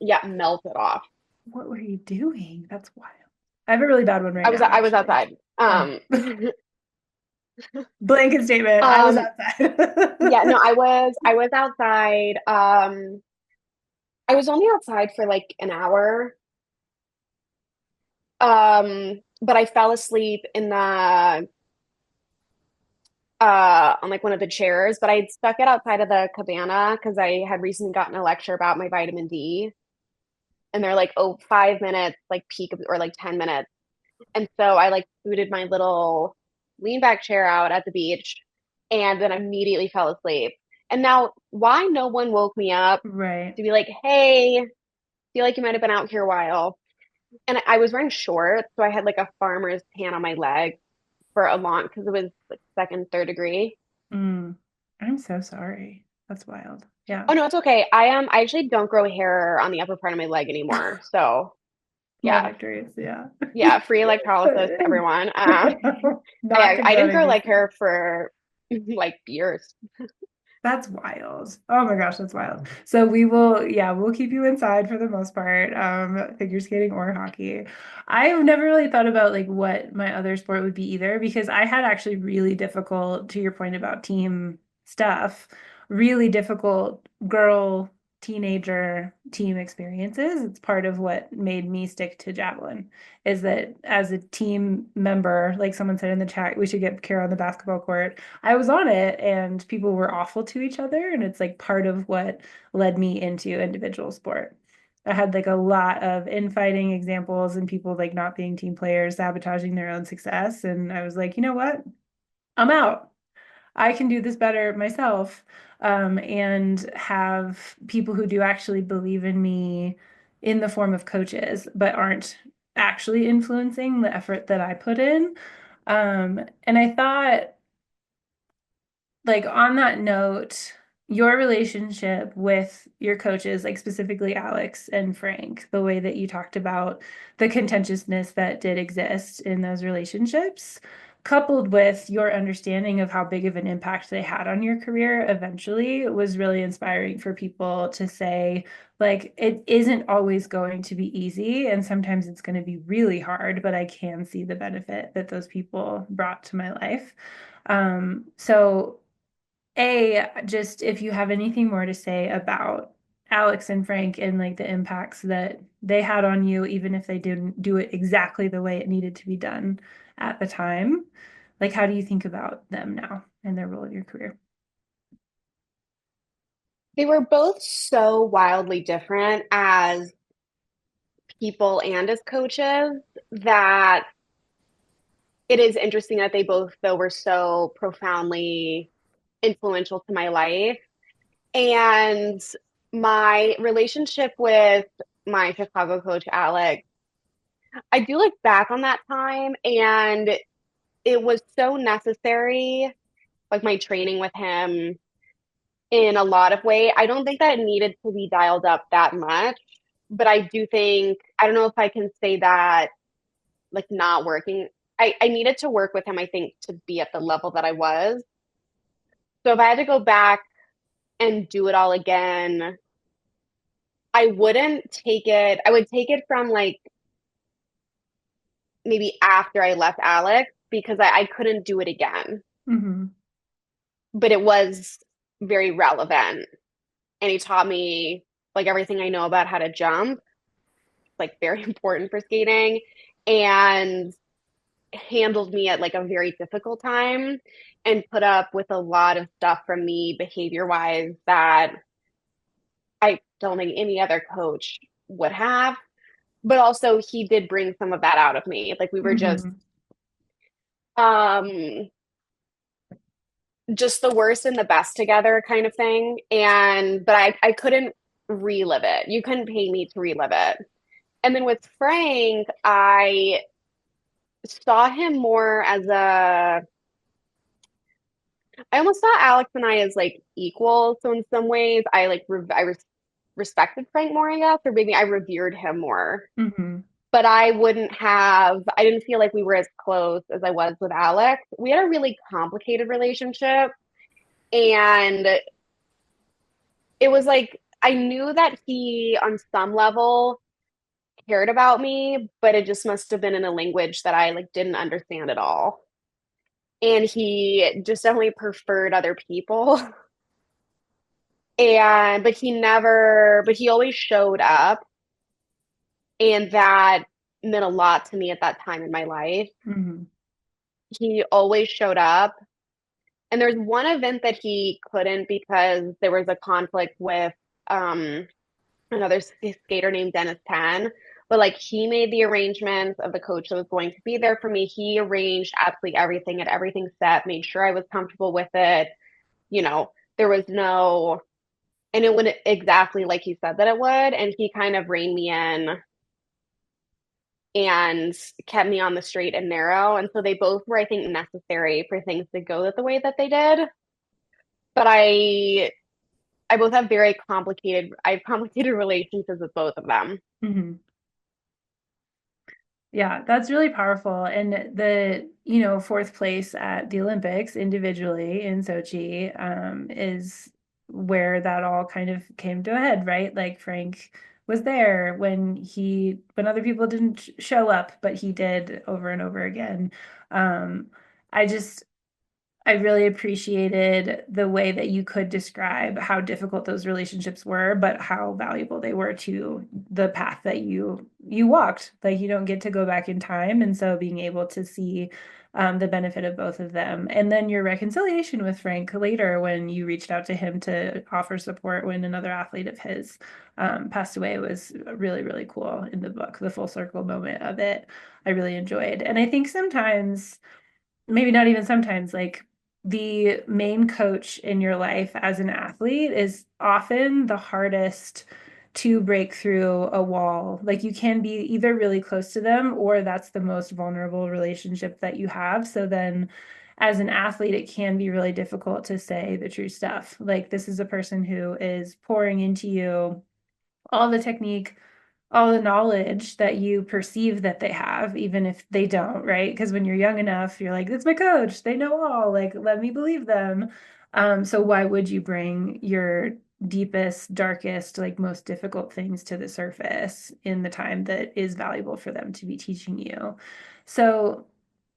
yeah, melted off. What were you doing? That's wild. I have a really bad one right I was now, I was actually. outside. Oh. Blanket statement. I was Um, yeah, outside. no, I was outside. I was only outside for like an hour. But I fell asleep in the on like one of the chairs, but I stuck it outside of the cabana because I had recently gotten a lecture about my vitamin D. And they're like, oh, 5 minutes, like peak of, or like 10 minutes. And so I like booted my little lean back chair out at the beach and then immediately fell asleep. And now, why no one woke me up Right. to be like, hey, feel like you might have been out here a while. And I was wearing shorts, so I had like a farmer's tan on my leg for a long because it was like second, third degree. Mm. I'm so sorry. That's wild. Yeah. Oh no, it's okay. I actually don't grow hair on the upper part of my leg anymore. So Small yeah, victories. Yeah. yeah, free electrolysis, everyone. Not I didn't condoning grow these like things. hair for like years. That's wild. Oh my gosh, that's wild. So we will, yeah, we'll keep you inside for the most part, figure skating or hockey. I've never really thought about like what my other sport would be either, because I had actually really difficult, to your point about team stuff, really difficult girl teenager team experiences. It's part of what made me stick to javelin, is that as a team member, like someone said in the chat, we should get Kara on the basketball court. I was on it and people were awful to each other. And it's like part of what led me into individual sport. I had like a lot of infighting examples and people like not being team players, sabotaging their own success. And I was like, you know what? I'm out. I can do this better myself. And have people who do actually believe in me in the form of coaches, but aren't actually influencing the effort that I put in. And I thought, like on that note, your relationship with your coaches, like specifically Alex and Frank, the way that you talked about the contentiousness that did exist in those relationships, coupled with your understanding of how big of an impact they had on your career eventually, was really inspiring for people to say, like, it isn't always going to be easy, and sometimes it's going to be really hard, but I can see the benefit that those people brought to my life. So just if you have anything more to say about Alex and Frank and like the impacts that they had on you, even if they didn't do it exactly the way it needed to be done at the time, like how do you think about them now and their role in your career? They were both so wildly different as people and as coaches that it is interesting that they both, though, were so profoundly influential to my life. And my relationship with my Chicago coach, Alex, I do look back on that time and it was so necessary, like my training with him in a lot of way. I don't think that it needed to be dialed up that much, but I do think, I don't know if I can say that like not working. I needed to work with him, I think, to be at the level that I was. So if I had to go back and do it all again, I wouldn't take it. I would take it from like maybe after I left Alex because I couldn't do it again. Mm-hmm. But it was very relevant. And he taught me like everything I know about how to jump, like very important for skating, and handled me at like a very difficult time and put up with a lot of stuff from me behavior wise that I don't think any other coach would have. But also he did bring some of that out of me. Like we were Mm-hmm. um just the worst and the best together kind of thing. And but I couldn't relive it. You couldn't pay me to relive it. And then with Frank, I saw him more as a I almost saw Alex and I as like equal. So in some ways I like respected Frank more, I guess, or maybe I revered him more. Mm-hmm. But I didn't feel like we were as close as I was with Alex. We had a really complicated relationship. And it was like, I knew that he, on some level, cared about me, but it just must have been in a language that I like didn't understand at all. And he just definitely preferred other people. And, but he always showed up. And that meant a lot to me at that time in my life. Mm-hmm. He always showed up. And there's one event that he couldn't because there was a conflict with another skater named Dennis Tan. But like he made the arrangements of the coach that was going to be there for me. He arranged absolutely everything, had everything set, made sure I was comfortable with it. You know, there was no, and it went exactly like he said that it would. And he kind of reined me in and kept me on the straight and narrow. And so they both were, I think, necessary for things to go the way that they did. But I both have I have complicated relationships with both of them. Mhm. Yeah, that's really powerful. And the, fourth place at the Olympics individually in Sochi, is where that all kind of came to a head, right? Like Frank was there when other people didn't show up, but he did over and over again. Um, I just I really appreciated the way that you could describe how difficult those relationships were, but how valuable they were to the path that you walked. Like you don't get to go back in time, and so being able to see the benefit of both of them, and then your reconciliation with Frank later when you reached out to him to offer support when another athlete of his passed away was really, really cool in the book. The full circle moment of it, I really enjoyed, and I think sometimes maybe not even sometimes, like the main coach in your life as an athlete is often the hardest to break through a wall. Like you can be either really close to them or that's the most vulnerable relationship that you have. So then as an athlete, it can be really difficult to say the true stuff. Like this is a person who is pouring into you all the technique, all the knowledge that you perceive that they have, even if they don't, right? Because when you're young enough, you're like, that's my coach. They know all. Like, let me believe them. So why would you bring your deepest, darkest, like most difficult things to the surface in the time that is valuable for them to be teaching you? So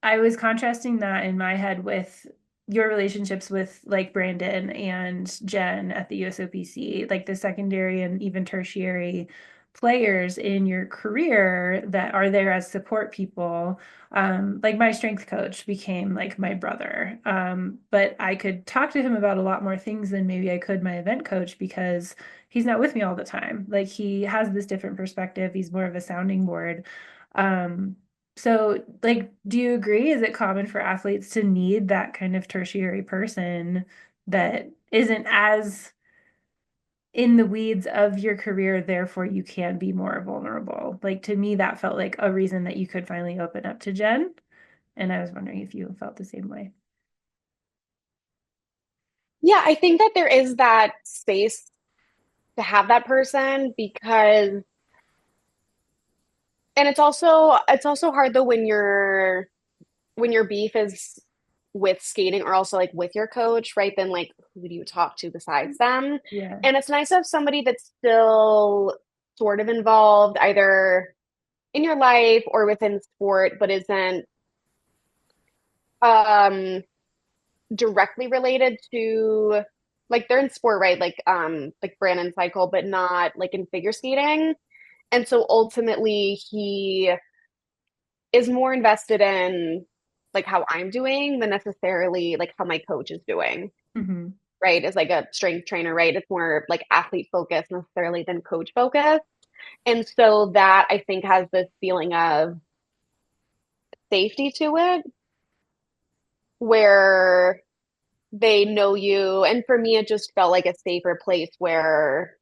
I was contrasting that in my head with your relationships with like Brandon and Jen at the USOPC, like the secondary and even tertiary players in your career that are there as support people. Like my strength coach became like my brother. But I could talk to him about a lot more things than maybe I could my event coach because he's not with me all the time. Like he has this different perspective. He's more of a sounding board. So like, do you agree? Is it common for athletes to need that kind of tertiary person that isn't as in the weeds of your career, therefore you can be more vulnerable? Like to me, that felt like a reason that you could finally open up to Jen. And I was wondering if you felt the same way. Yeah, I think that there is that space to have that person because and it's also hard though when your beef is with skating or also like with your coach, right? Then like who do you talk to besides them? Yeah. And it's nice to have somebody that's still sort of involved either in your life or within sport, but isn't um directly related to like they're in sport, right? Like Brandon cycle, but not like in figure skating. And so ultimately he is more invested in like how I'm doing than necessarily like how my coach is doing, Mm-hmm. right? As like a strength trainer, right? It's more like athlete focused necessarily than coach focused. And so that I think has this feeling of safety to it where they know you. And for me, it just felt like a safer place where,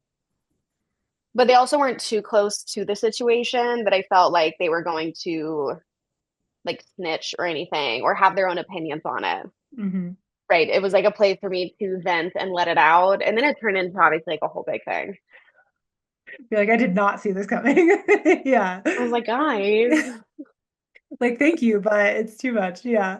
but they also weren't too close to the situation that I felt like they were going to like snitch or anything or have their own opinions on it. Mm-hmm. Right. It was like a place for me to vent and let it out. And then it turned into obviously like a whole big thing. You're like, I did not see this coming. Yeah. I was like, guys. Like, thank you, but it's too much. Yeah.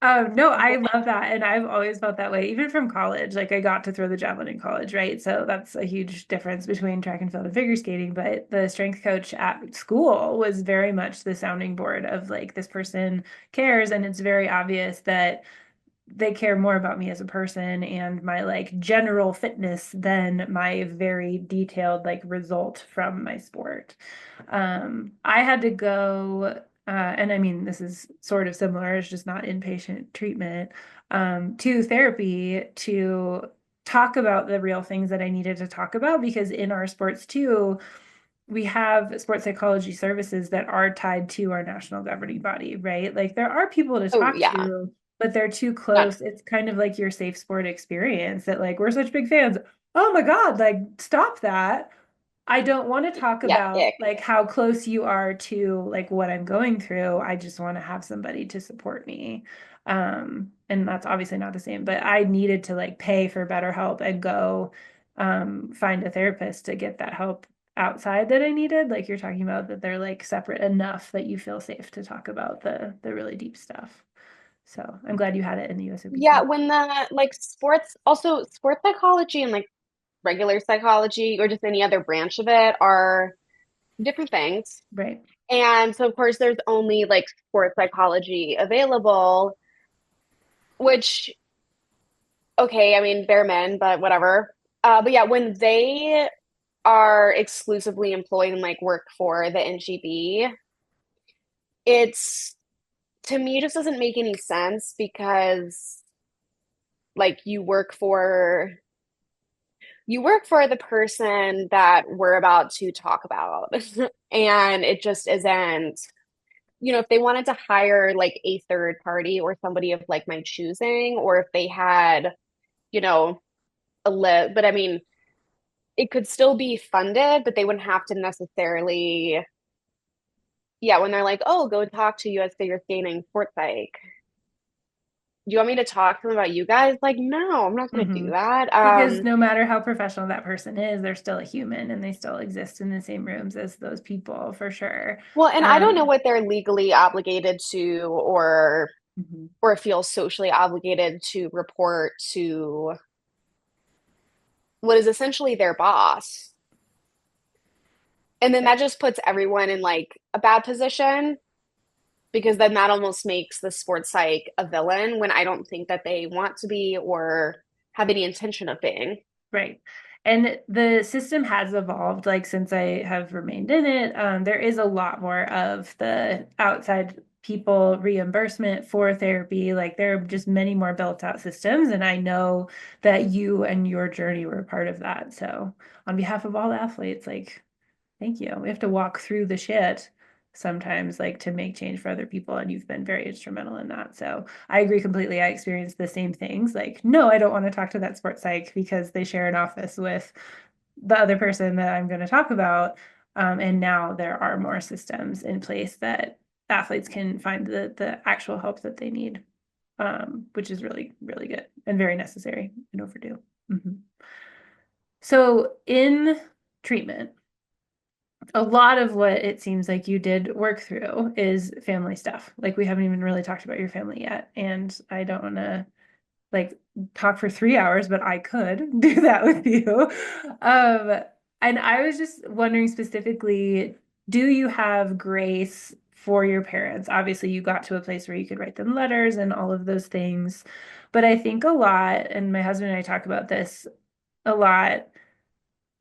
No, I love that. And I've always felt that way, even from college. Like I got to throw the javelin in college, right? So that's a huge difference between track and field and figure skating. But the strength coach at school was very much the sounding board of like this person cares. And it's very obvious that they care more about me as a person and my like general fitness than my very detailed like result from my sport. I had to go, and I mean, this is sort of similar, it's just not inpatient treatment, to therapy to talk about the real things that I needed to talk about because in our sports too, we have sports psychology services that are tied to our national governing body, right? Like there are people to Oh, talk yeah. to, but they're too Not, close. It's kind of like your safe sport experience that like we're such big fans. Oh my God, like stop that. I don't want to talk Yeah, about ick. like how close you are to like what I'm going through. I just want to have somebody to support me. And that's obviously not the same, but I needed to like pay for BetterHelp and go find a therapist to get that help outside that I needed. Like you're talking about that they're like separate enough that you feel safe to talk about the really deep stuff. So I'm glad you had it in the Yeah, USOPM. when the like sports, also sports psychology and like regular psychology or just any other branch of it are different things. Right. And so, of course, there's only like sports psychology available, which, okay, I mean, they're men, but whatever. But yeah, when they are exclusively employed and like work for the NGB, it's to me just doesn't make any sense because like you work for the person that we're about to talk about. And it just isn't, if they wanted to hire like a third party or somebody of like my choosing, or if they had, you know, but I mean, it could still be funded, but they wouldn't have to necessarily, yeah, when they're like, oh, go talk to US figure skating sports psych. Do you want me to talk to them about you guys? Like, no, I'm not going to do Hmm. that. Because no matter how professional that person is, they're still a human and they still exist in the same rooms as those people for sure. Well, and I don't know Um, what they're legally obligated to mhm. or feel socially obligated to report to what is essentially their boss. And then Right. that just puts everyone in like a bad position because then that almost makes the sports psych a villain when I don't think that they want to be or have any intention of being. Right. And the system has evolved, like since I have remained in it. There is a lot more of the outside people reimbursement for therapy. Like there are just many more built out systems. And I know that you and your journey were a part of that. So on behalf of all athletes, like thank you. We have to walk through the shit sometimes, like to make change for other people. And you've been very instrumental in that. So I agree completely. I experienced the same things. Like, no, I don't want to talk to that sports psych because they share an office with the other person that I'm going to talk about. And now there are more systems in place that athletes can find the actual help that they need, which is really, really good and very necessary and overdue. Mhm. So in treatment, a lot of what it seems like you did work through is family stuff. Like we haven't even really talked about your family yet. And I don't want to like talk for 3 hours, but I could do that with you. Um, and I was just wondering specifically, do you have grace for your parents? Obviously, you got to a place where you could write them letters and all of those things. But I think a lot, and my husband and I talk about this a lot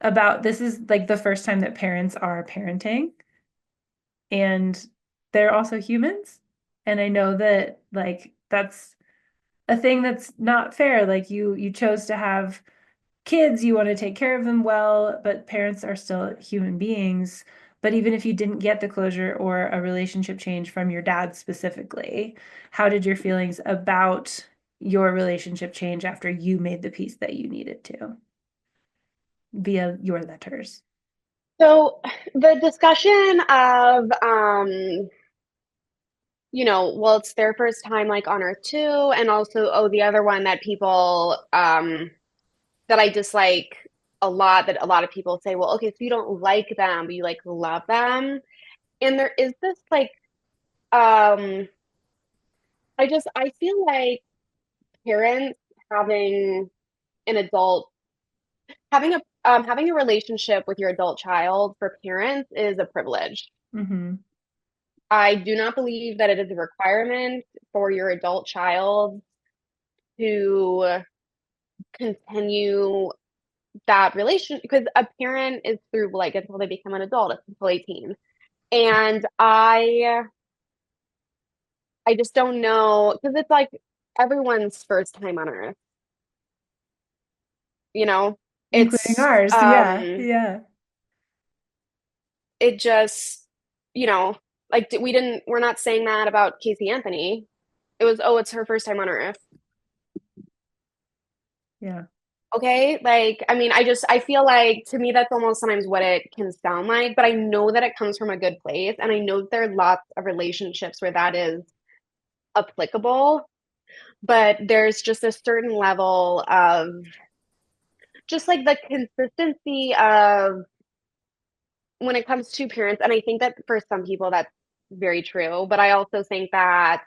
about this is like the first time that parents are parenting and they're also humans. And I know that like that's a thing that's not fair. Like you chose to have kids, you want to take care of them well, but parents are still human beings. But even if you didn't get the closure or a relationship change from your dad specifically, how did your feelings about your relationship change after you made the peace that you needed to via your letters? So the discussion of well, it's their first time like on Earth too, and also, oh, the other one that people that I dislike a lot, that a lot of people say, well, okay, so you don't like them, but you like love them. And there is this like um I feel like parents having an adult having a relationship with your adult child for parents is a privilege. Mm-hmm. I do not believe that it is a requirement for your adult child to continue that relation because a parent is through like until they become an adult, it's until 18. And I just don't know because it's like everyone's first time on Earth, you know? Including It's ours. Yeah. Yeah. it just, you know, like we're not saying that about Casey Anthony. It was, oh, it's her first time on Earth. Yeah. Okay. Like, I mean, I feel like to me, that's almost sometimes what it can sound like, but I know that it comes from a good place. And I know that there are lots of relationships where that is applicable, but there's just a certain level of just like the consistency of when it comes to parents. And I think that for some people, that's very true. But I also think that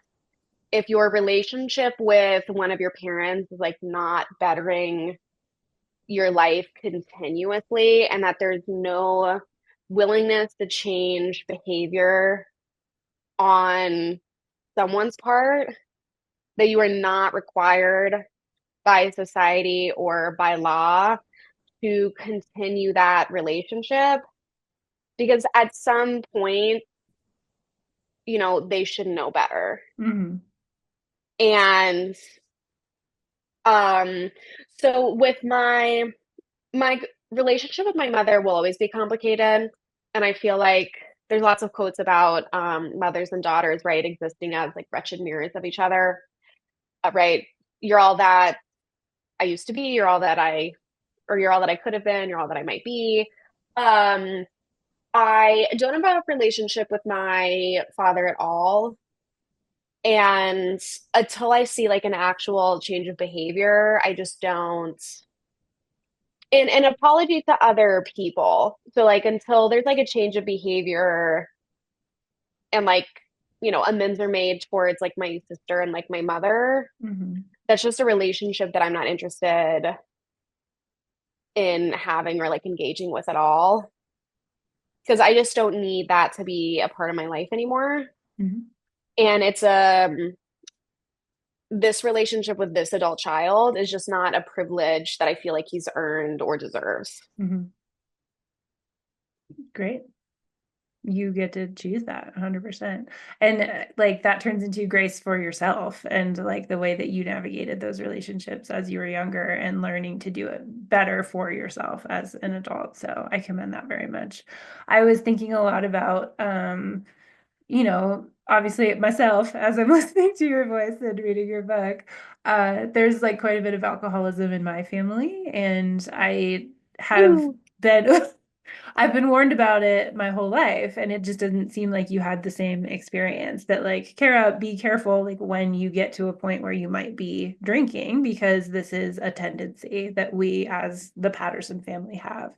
if your relationship with one of your parents is like not bettering your life continuously and that there's no willingness to change behavior on someone's part, that you are not required by society or by law to continue that relationship because at some point, they should know better. Hmm. And um so with my relationship with my mother will always be complicated. And I feel like there's lots of quotes about mothers and daughters, right, existing as like wretched mirrors of each other, right? You're all that I used to be, you're all that I could have been, you're all that I might be. Um, I don't have a relationship with my father at all. And until I see like an actual change of behavior, I just don't. And an apology to other people. So like until there's like a change of behavior and like, amends are made towards like my sister and like my mother, Hmm. that's just a relationship that I'm not interested in having or like engaging with at all. Because I just don't need that to be a part of my life anymore. Hmm. And it's this relationship with this adult child is just not a privilege that I feel like he's earned or deserves. Hmm. Great. You get to choose that 100%. And like that turns into grace for yourself and like the way that you navigated those relationships as you were younger and learning to do it better for yourself as an adult. So I commend that very much. I was thinking a lot about obviously myself as I'm listening to your voice and reading your book. There's like quite a bit of alcoholism in my family, and I have Ew. been I've been warned about it my whole life, and it just doesn't seem like you had the same experience. That like, Kara, be careful like when you get to a point where you might be drinking, because this is a tendency that we as the Patterson family have.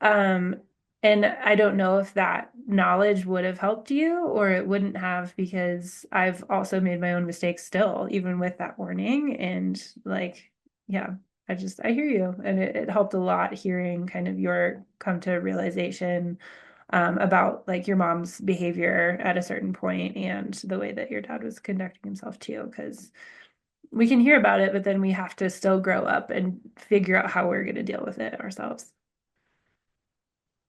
Um, and I don't know if that knowledge would have helped you or it wouldn't have, because I've also made my own mistakes still, even with that warning. And like, yeah, I hear you. And it helped a lot hearing kind of your come to realization about like your mom's behavior at a certain point and the way that your dad was conducting himself too. Because we can hear about it, but then we have to still grow up and figure out how we're going to deal with it ourselves.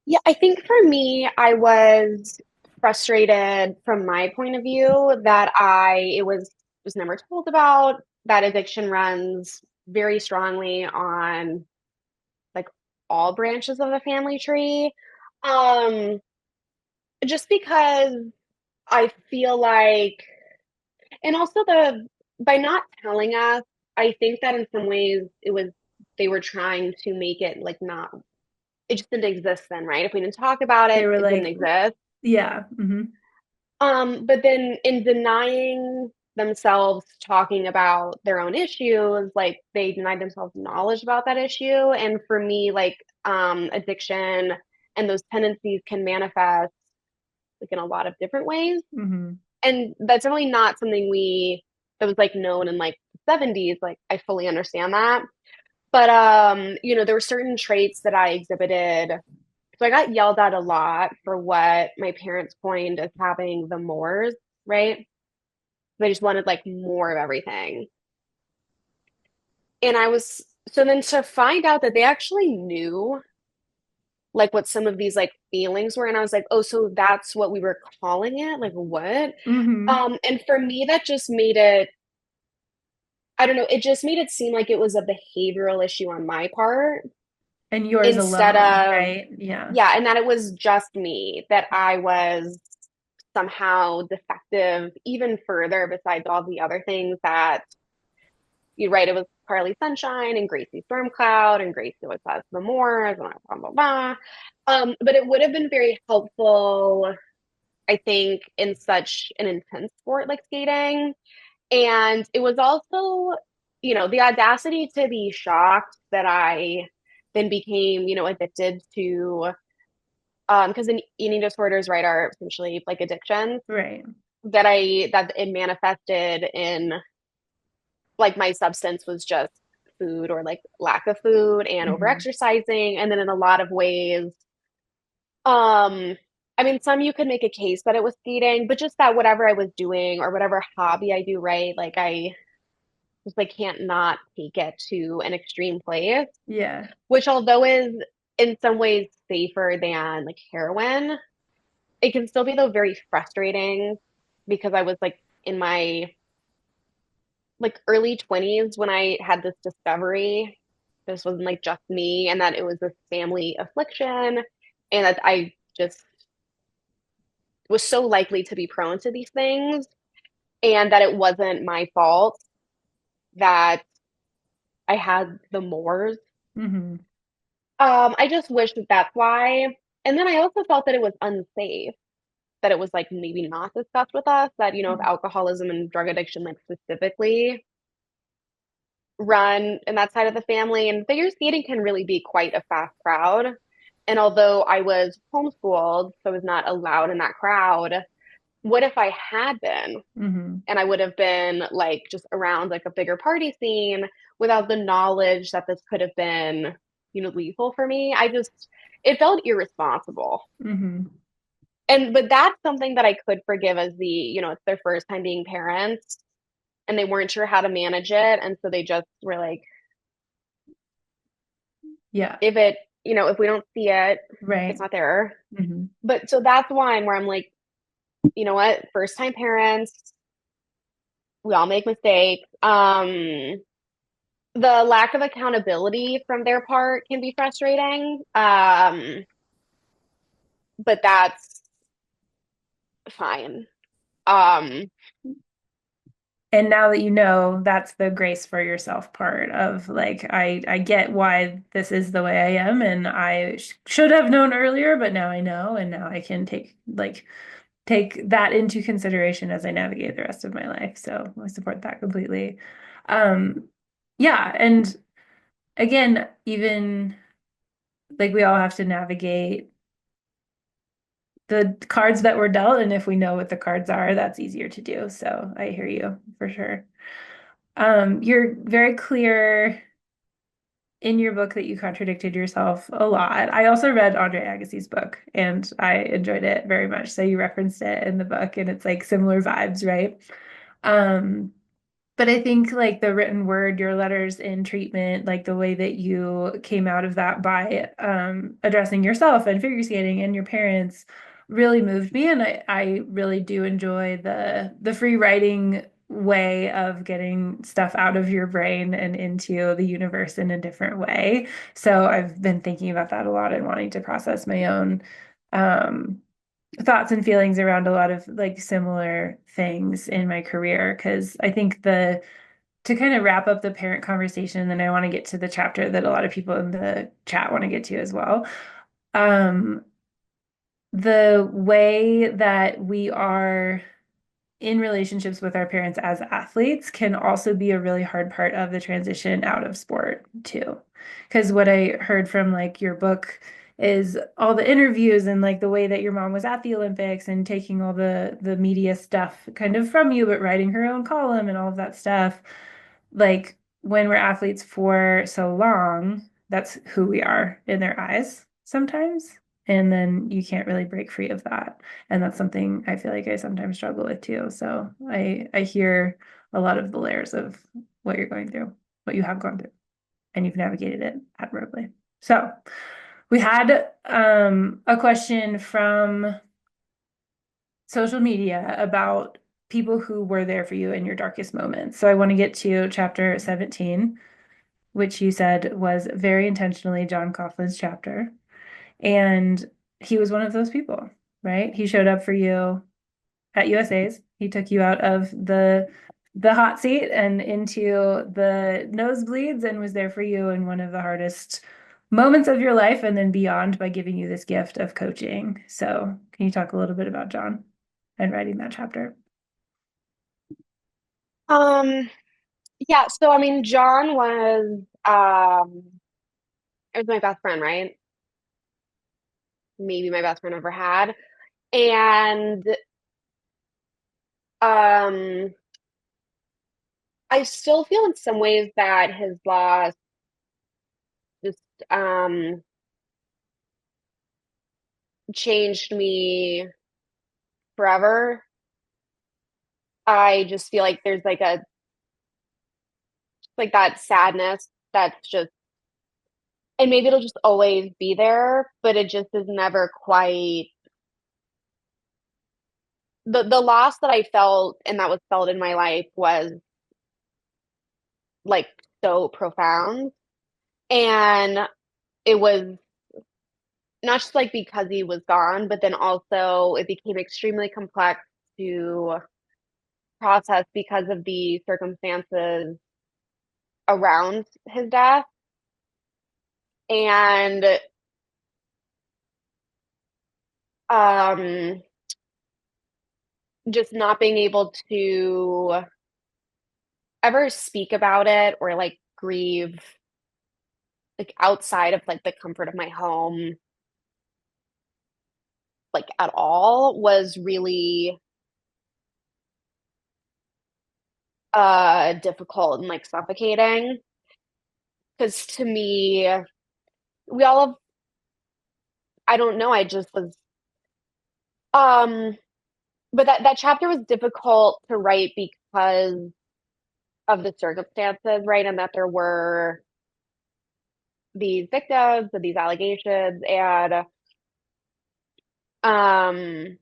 Yeah, I think for me, I was frustrated from my point of view that I was never told about that addiction runs very strongly on like all branches of the family tree. Um, just because I feel like, and also by not telling us, I think that in some ways they were trying to make it like not, it just didn't exist then, right? If we didn't talk about They it, were it didn't like, exist. yeah, But then in denying themselves talking about their own issues, like they denied themselves knowledge about that issue. And for me, like addiction and those tendencies can manifest like in a lot of different ways. hmm. And that's really not something that was like known in like the 70s. Like I fully understand that. But there were certain traits that I exhibited. So I got yelled at a lot for what my parents coined as having the mores, right? They just wanted like more of everything. And so then to find out that they actually knew like what some of these like feelings were, and I was like, oh, so that's what we were calling it? Like what? Hmm. And for me, that just made it, I don't know, it just made it seem like it was a behavioral issue on my part And yours instead alone, of, right? Yeah. yeah, and that it was just me, that I was somehow defective even further besides all the other things that you're right, it was Carly Sunshine and Gracie Stormcloud and Gracie always has memoirs and blah blah blah. But it would have been very helpful, I think, in such an intense sport like skating. And it was also, the audacity to be shocked that I then became, addicted to, because eating disorders, right, are essentially like addictions, Right. that it manifested in like my substance was just food or like lack of food and over Mhm. exercising. And then in a lot of ways, I mean, some you could make a case that it was skating, but just that whatever I was doing or whatever hobby I do, right, like I just like can't not take it to an extreme place, Yeah. which although is in some ways safer than like heroin, it can still be though very frustrating because I was like in my like early 20s when I had this discovery. This wasn't like just me, and that it was this family affliction, and that I just was so likely to be prone to these things, and that it wasn't my fault that I had the mores. Hmm. I just wish that that's why. And then I also felt that it was unsafe, that it was like maybe not discussed with us, that, if alcoholism and drug addiction, like specifically, run in that side of the family. And figure skating can really be quite a fast crowd. And although I was homeschooled, so I was not allowed in that crowd, what if I had been? Hmm. And I would have been like just around like a bigger party scene without the knowledge that this could have been, lethal for me. It felt irresponsible. Hmm. But that's something that I could forgive as it's their first time being parents and they weren't sure how to manage it. And so they just were like, Yeah. if we don't see it, Right. it's not there. Hmm. But so that's one where I'm like, you know what? First time parents, we all make mistakes. The lack of accountability from their part can be frustrating. But that's fine. Um, And now that you know, that's the grace for yourself part of like, I get why this is the way I am, and I should have known earlier, but now I know, and now I can take that into consideration as I navigate the rest of my life. So I support that completely. Um, yeah, and again, even like we all have to navigate the cards that were dealt, and if we know what the cards are, that's easier to do. So I hear you for sure. You're very clear in your book that you contradicted yourself a lot. I also read Andre Agassi's book and I enjoyed it very much. So you referenced it in the book and it's like similar vibes, right? Um, but I think like the written word, your letters in treatment, like the way that you came out of that by addressing yourself and figure skating and your parents really moved me. And I really do enjoy the free writing way of getting stuff out of your brain and into the universe in a different way. So I've been thinking about that a lot and wanting to process my own um, thoughts and feelings around a lot of like similar things in my career because I think the to kind of wrap up the parent conversation, and then I want to get to the chapter that a lot of people in the chat want to get to as well. Um, the way that we are in relationships with our parents as athletes can also be a really hard part of the transition out of sport too. Because what I heard from like your book is all the interviews and like the way that your mom was at the Olympics and taking all the media stuff kind of from you, but writing her own column and all of that stuff. Like when we're athletes for so long, that's who we are in their eyes sometimes. And then you can't really break free of that. And that's something I feel like I sometimes struggle with too. So I hear a lot of the layers of what you're going through, what you have gone through, and you've navigated it admirably. So we had a question from social media about people who were there for you in your darkest moments. So I want to get to chapter 17, which you said was very intentionally John Coughlin's chapter. And he was one of those people, right? He showed up for you at USA's. He took you out of the the hot seat and into the nosebleeds and was there for you in one of the hardest moments of your life and then beyond by giving you this gift of coaching. So, can you talk a little bit about John and writing that chapter? Um, yeah, so I mean, John it was my best friend, right? Maybe my best friend ever had. And um I still feel in some ways that his loss just changed me forever. I just feel like there's like that sadness that's just, and maybe it'll just always be there, but it just is never quite the loss that I felt and that was felt in my life was like so profound. And it was not just like because he was gone, but then also it became extremely complex to process because of the circumstances around his death. And um just not being able to ever speak about it or like grieve like outside of like the comfort of my home like at all was really difficult and like suffocating because to me we all have, I don't know, I just was um but that chapter was difficult to write because of the circumstances, right? And that there were these victims of these allegations and um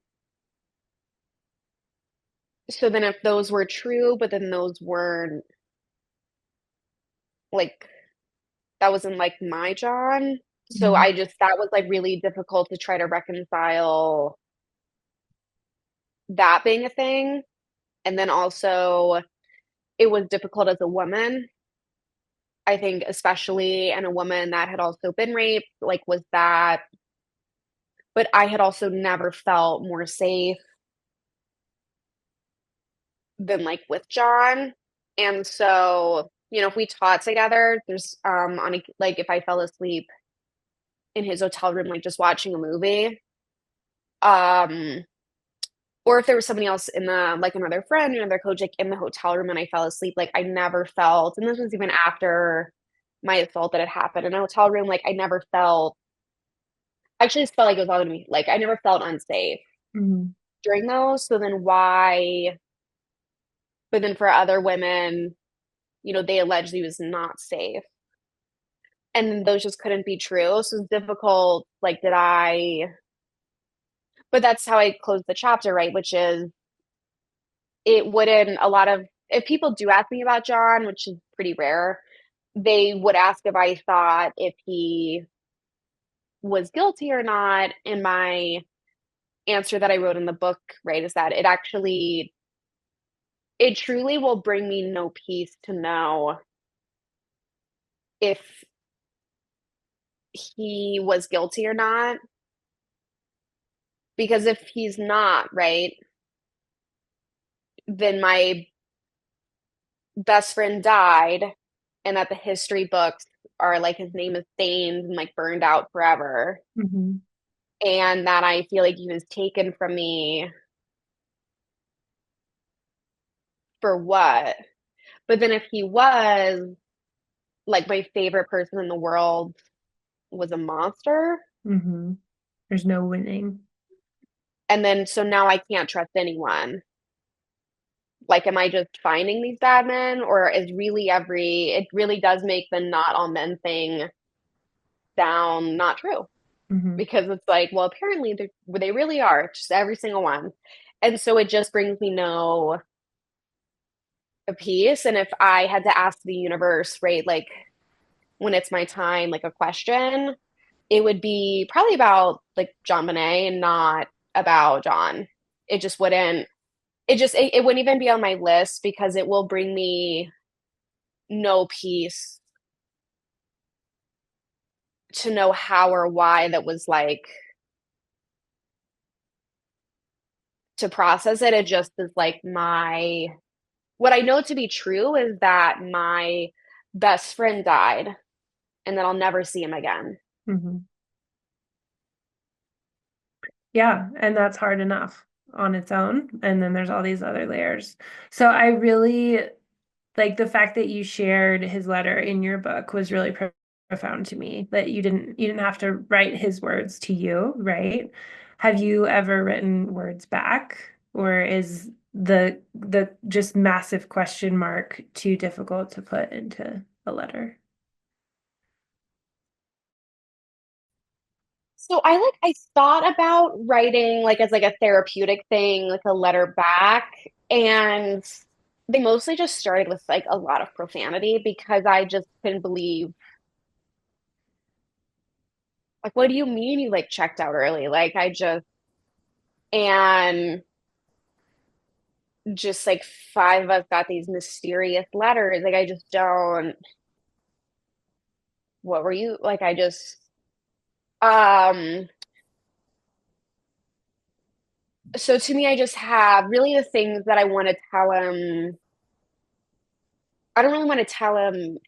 so then if those were true but then those weren't, like that wasn't like my John. So Mhm. I just, that was like really difficult to try to reconcile that being a thing. And then also it was difficult as a woman. I think especially and a woman that had also been raped, like was that, but I had also never felt more safe than like with John. And so, if we taught together, there's on a, like if I fell asleep in his hotel room like just watching a movie, um or if there was somebody else in the, like another friend, another coach, like in the hotel room and I fell asleep, like I never felt, and this was even after my assault that had happened in a hotel room, like I never felt, I actually just felt like it was all gonna be, like I never felt unsafe Mhm. during those. So then why, but then for other women, they alleged he was not safe. And those just couldn't be true. So it's difficult, like, but that's how I closed the chapter, right? Which is it wouldn't, a lot of, if people do ask me about John, which is pretty rare, they would ask if I thought if he was guilty or not. And my answer that I wrote in the book, right, is that it truly will bring me no peace to know if he was guilty or not. Because if he's not, right, then my best friend died, and that the history books are like his name is stained and like burned out forever. Mhm. And that I feel like he was taken from me for what? But then if he was, like my favorite person in the world was a monster, Mhm. There's no winning. and then so now I can't trust anyone. Like, am I just finding these bad men, or is really it really does make the not all men thing sound not true? Mhm. Because it's like, well, apparently they really are, just every single one. And so it just brings me no peace. And if I had to ask the universe, right, like when it's my time, like a question, it would be probably about like John Bonet and not about John. It just wouldn't. it wouldn't even be on my list because it will bring me no peace to know how or why that was like to process it. It just is like my what I know to be true is that my best friend died and that I'll never see him again. Mhm. Yeah, and that's hard enough on its own. And then there's all these other layers. So I really like the fact that you shared his letter in your book was really profound to me. That you didn't have to write his words to you, right? Have you ever written words back, or is the just massive question mark too difficult to put into a letter? So I thought about writing like as like a therapeutic thing, like a letter back, and they mostly just started with like a lot of profanity because I just couldn't believe like what do you mean you like checked out early? Like I just and just like five of us got these mysterious letters. Like I just don't what were you like I just um so to me I just have really the things that I want to tell him. I don't really want to tell him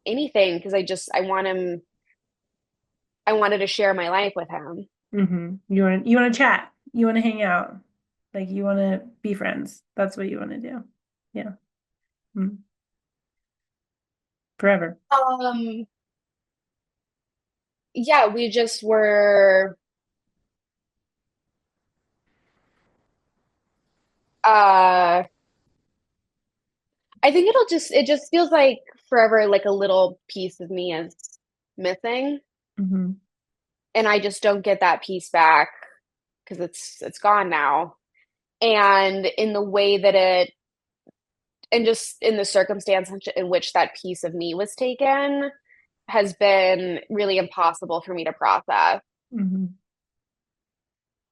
anything because I wanted to share my life with him. You want to chat. You want to hang out. Like you want to be friends. That's what you want to do. Yeah. Mm. Forever. Yeah, we just were uh I think it just feels like forever like a little piece of me is missing Hmm. and I just don't get that piece back because it's gone now. And in the way that it and just in the circumstance in which that piece of me was taken has been really impossible for me to process. Hmm.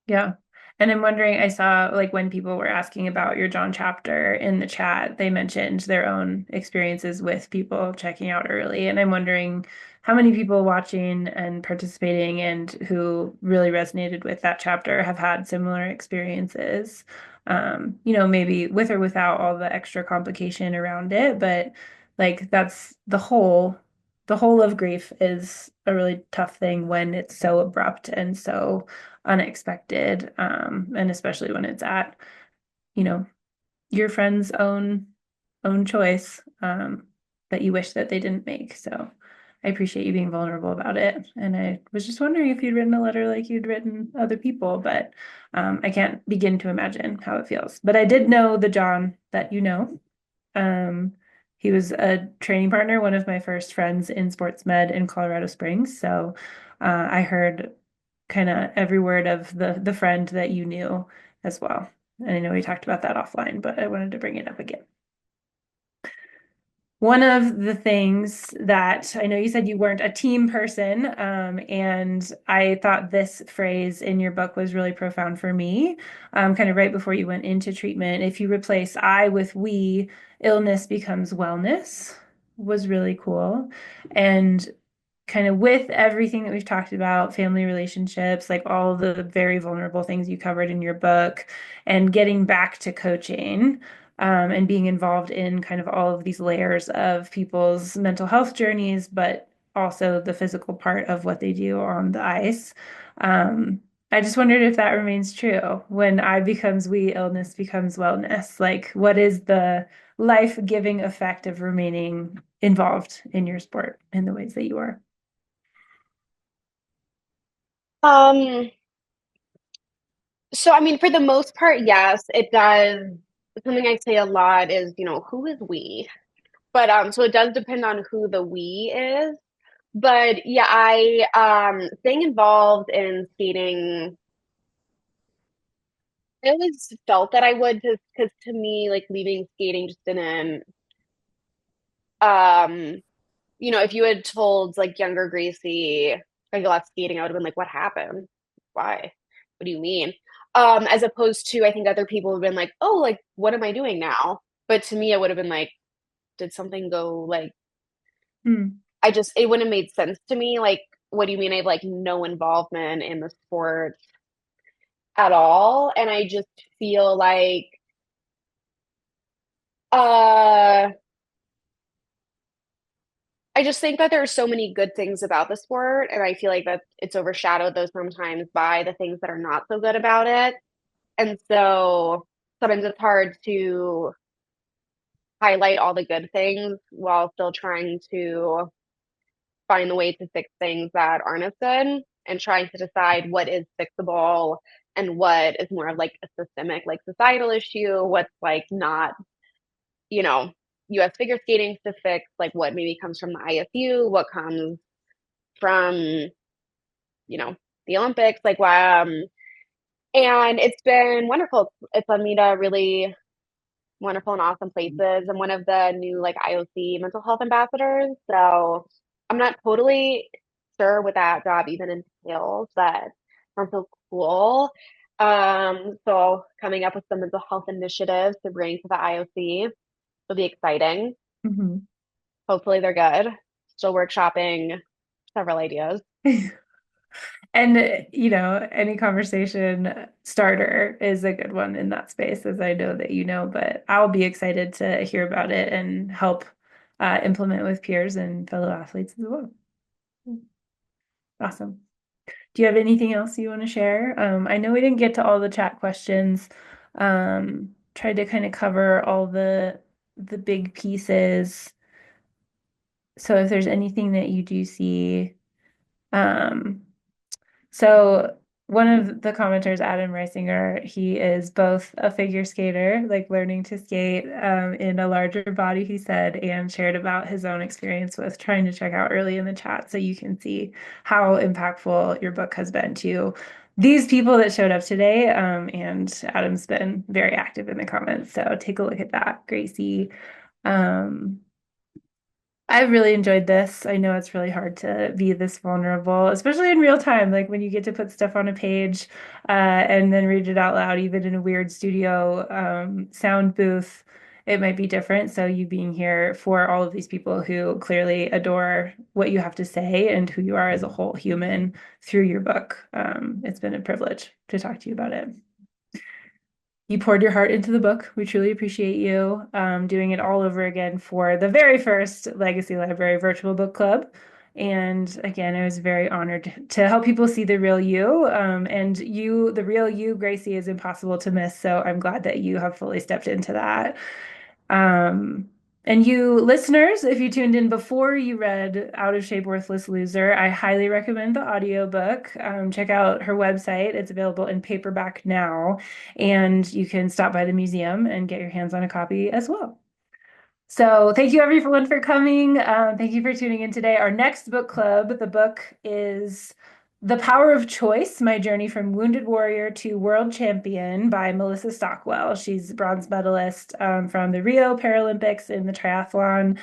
Yeah. And I'm wondering, I saw like when people were asking about your John chapter in the chat, they mentioned their own experiences with people checking out early. And I'm wondering how many people watching and participating and who really resonated with that chapter have had similar experiences. Maybe with or without all the extra complication around it, but like that's the whole of grief is a really tough thing when it's so abrupt and so unexpected, and especially when it's at, you know, your friend's own choice, that you wish that they didn't make. So I appreciate you being vulnerable about it. And I was just wondering if you'd written a letter like you'd written other people, but I can't begin to imagine how it feels. But I did know the John that you know. Um, he was a training partner, one of my first friends in sports med in Colorado Springs. So I heard kind of every word of the friend that you knew as well. And I know we talked about that offline, but I wanted to bring it up again. One of the things that I know you said you weren't a team person, and I thought this phrase in your book was really profound for me, kind of right before you went into treatment. If you replace I with we, illness becomes wellness, was really cool. And kind of with everything that we've talked about, family relationships, like all the very vulnerable things you covered in your book, and getting back to coaching, and being involved in kind of all of these layers of people's mental health journeys, but also the physical part of what they do on the ice. Um, I just wondered if that remains true when I becomes we, illness becomes wellness. Like, what is the life-giving effect of remaining involved in your sport in the ways that you are? Um, so I mean, for the most part, yes, it does. Something I say a lot is, who is we? But so it does depend on who the we is. But yeah, I staying involved in skating, I always felt that I would because to me, like leaving skating just didn't um if you had told like younger Gracie like I left skating, I would have been like, what happened? Why? What do you mean? As opposed to, I think other people have been like, oh, like, what am I doing now? But to me, it would have been like, did something go like, Hmm. it wouldn't have made sense to me. Like, what do you mean I have like no involvement in the sport at all? And I just feel like, uh, I just think that there are so many good things about the sport, and I feel like that it's overshadowed though sometimes by the things that are not so good about it. And so sometimes it's hard to highlight all the good things while still trying to find the way to fix things that aren't as good and trying to decide what is fixable and what is more of like a systemic, like societal issue, what's like not, you know, US figure skating to fix, like what maybe comes from the ISU, what comes from, the Olympics, and it's been wonderful. It's led me to really wonderful and awesome places. I'm one of the new like IOC mental health ambassadors. So I'm not totally sure what that job even entails, but sounds so cool. So coming up with some mental health initiatives to bring to the IOC will be exciting. Mhm. Hopefully they're good. Still workshopping several ideas. And, any conversation starter is a good one in that space, as I know that you know, but I'll be excited to hear about it and help implement with peers and fellow athletes as well. Awesome. Do you have anything else you want to share? I know we didn't get to all the chat questions. Tried to kind of cover all the big pieces. So if there's anything that you do see, um, so one of the commenters, Adam Reisinger, he is both a figure skater, like learning to skate in a larger body, he said, and shared about his own experience with trying to check out early in the chat so you can see how impactful your book has been to these people that showed up today. And Adam's been very active in the comments. So take a look at that, Gracie. Um, I've really enjoyed this. I know it's really hard to be this vulnerable, especially in real time, like when you get to put stuff on a page and then read it out loud, even in a weird studio sound booth, it might be different. So you being here for all of these people who clearly adore what you have to say and who you are as a whole human through your book, it's been a privilege to talk to you about it. You poured your heart into the book. We truly appreciate you doing it all over again for the very first Legacy Library Virtual Book Club. And again, I was very honored to help people see the real you. And you, the real you, Gracie, is impossible to miss. So I'm glad that you have fully stepped into that. Um, and you listeners, if you tuned in before you read Out of Shape, Worthless Loser, I highly recommend the audiobook. Check out her website. It's available in paperback now, and you can stop by the museum and get your hands on a copy as well. So thank you everyone for coming. Thank you for tuning in today. Our next book club, the book is The Power of Choice, My Journey from Wounded Warrior to World Champion by Melissa Stockwell. She's a bronze medalist from the Rio Paralympics in the triathlon.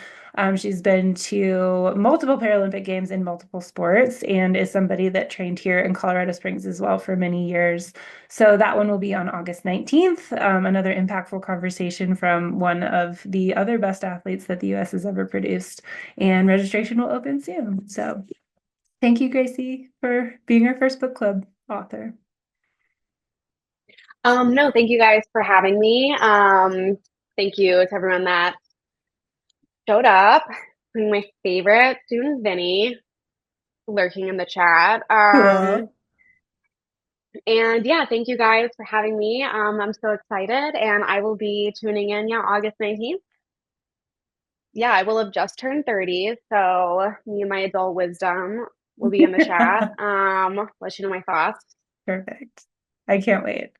She's been to multiple Paralympic Games in multiple sports and is somebody that trained here in Colorado Springs as well for many years. So that one will be on August 19th, another impactful conversation from one of the other best athletes that the US has ever produced. And registration will open soon. So thank you, Gracie, for being our first book club author. No, thank you guys for having me. Thank you to everyone that showed up. My favorite student, Vinny, lurking in the chat. Cool. And yeah, thank you guys for having me. I'm so excited, and I will be tuning in, August 19th. Yeah, I will have just turned 30, so me and my adult wisdom will be in the chat. Let you know my thoughts. Perfect. I can't wait.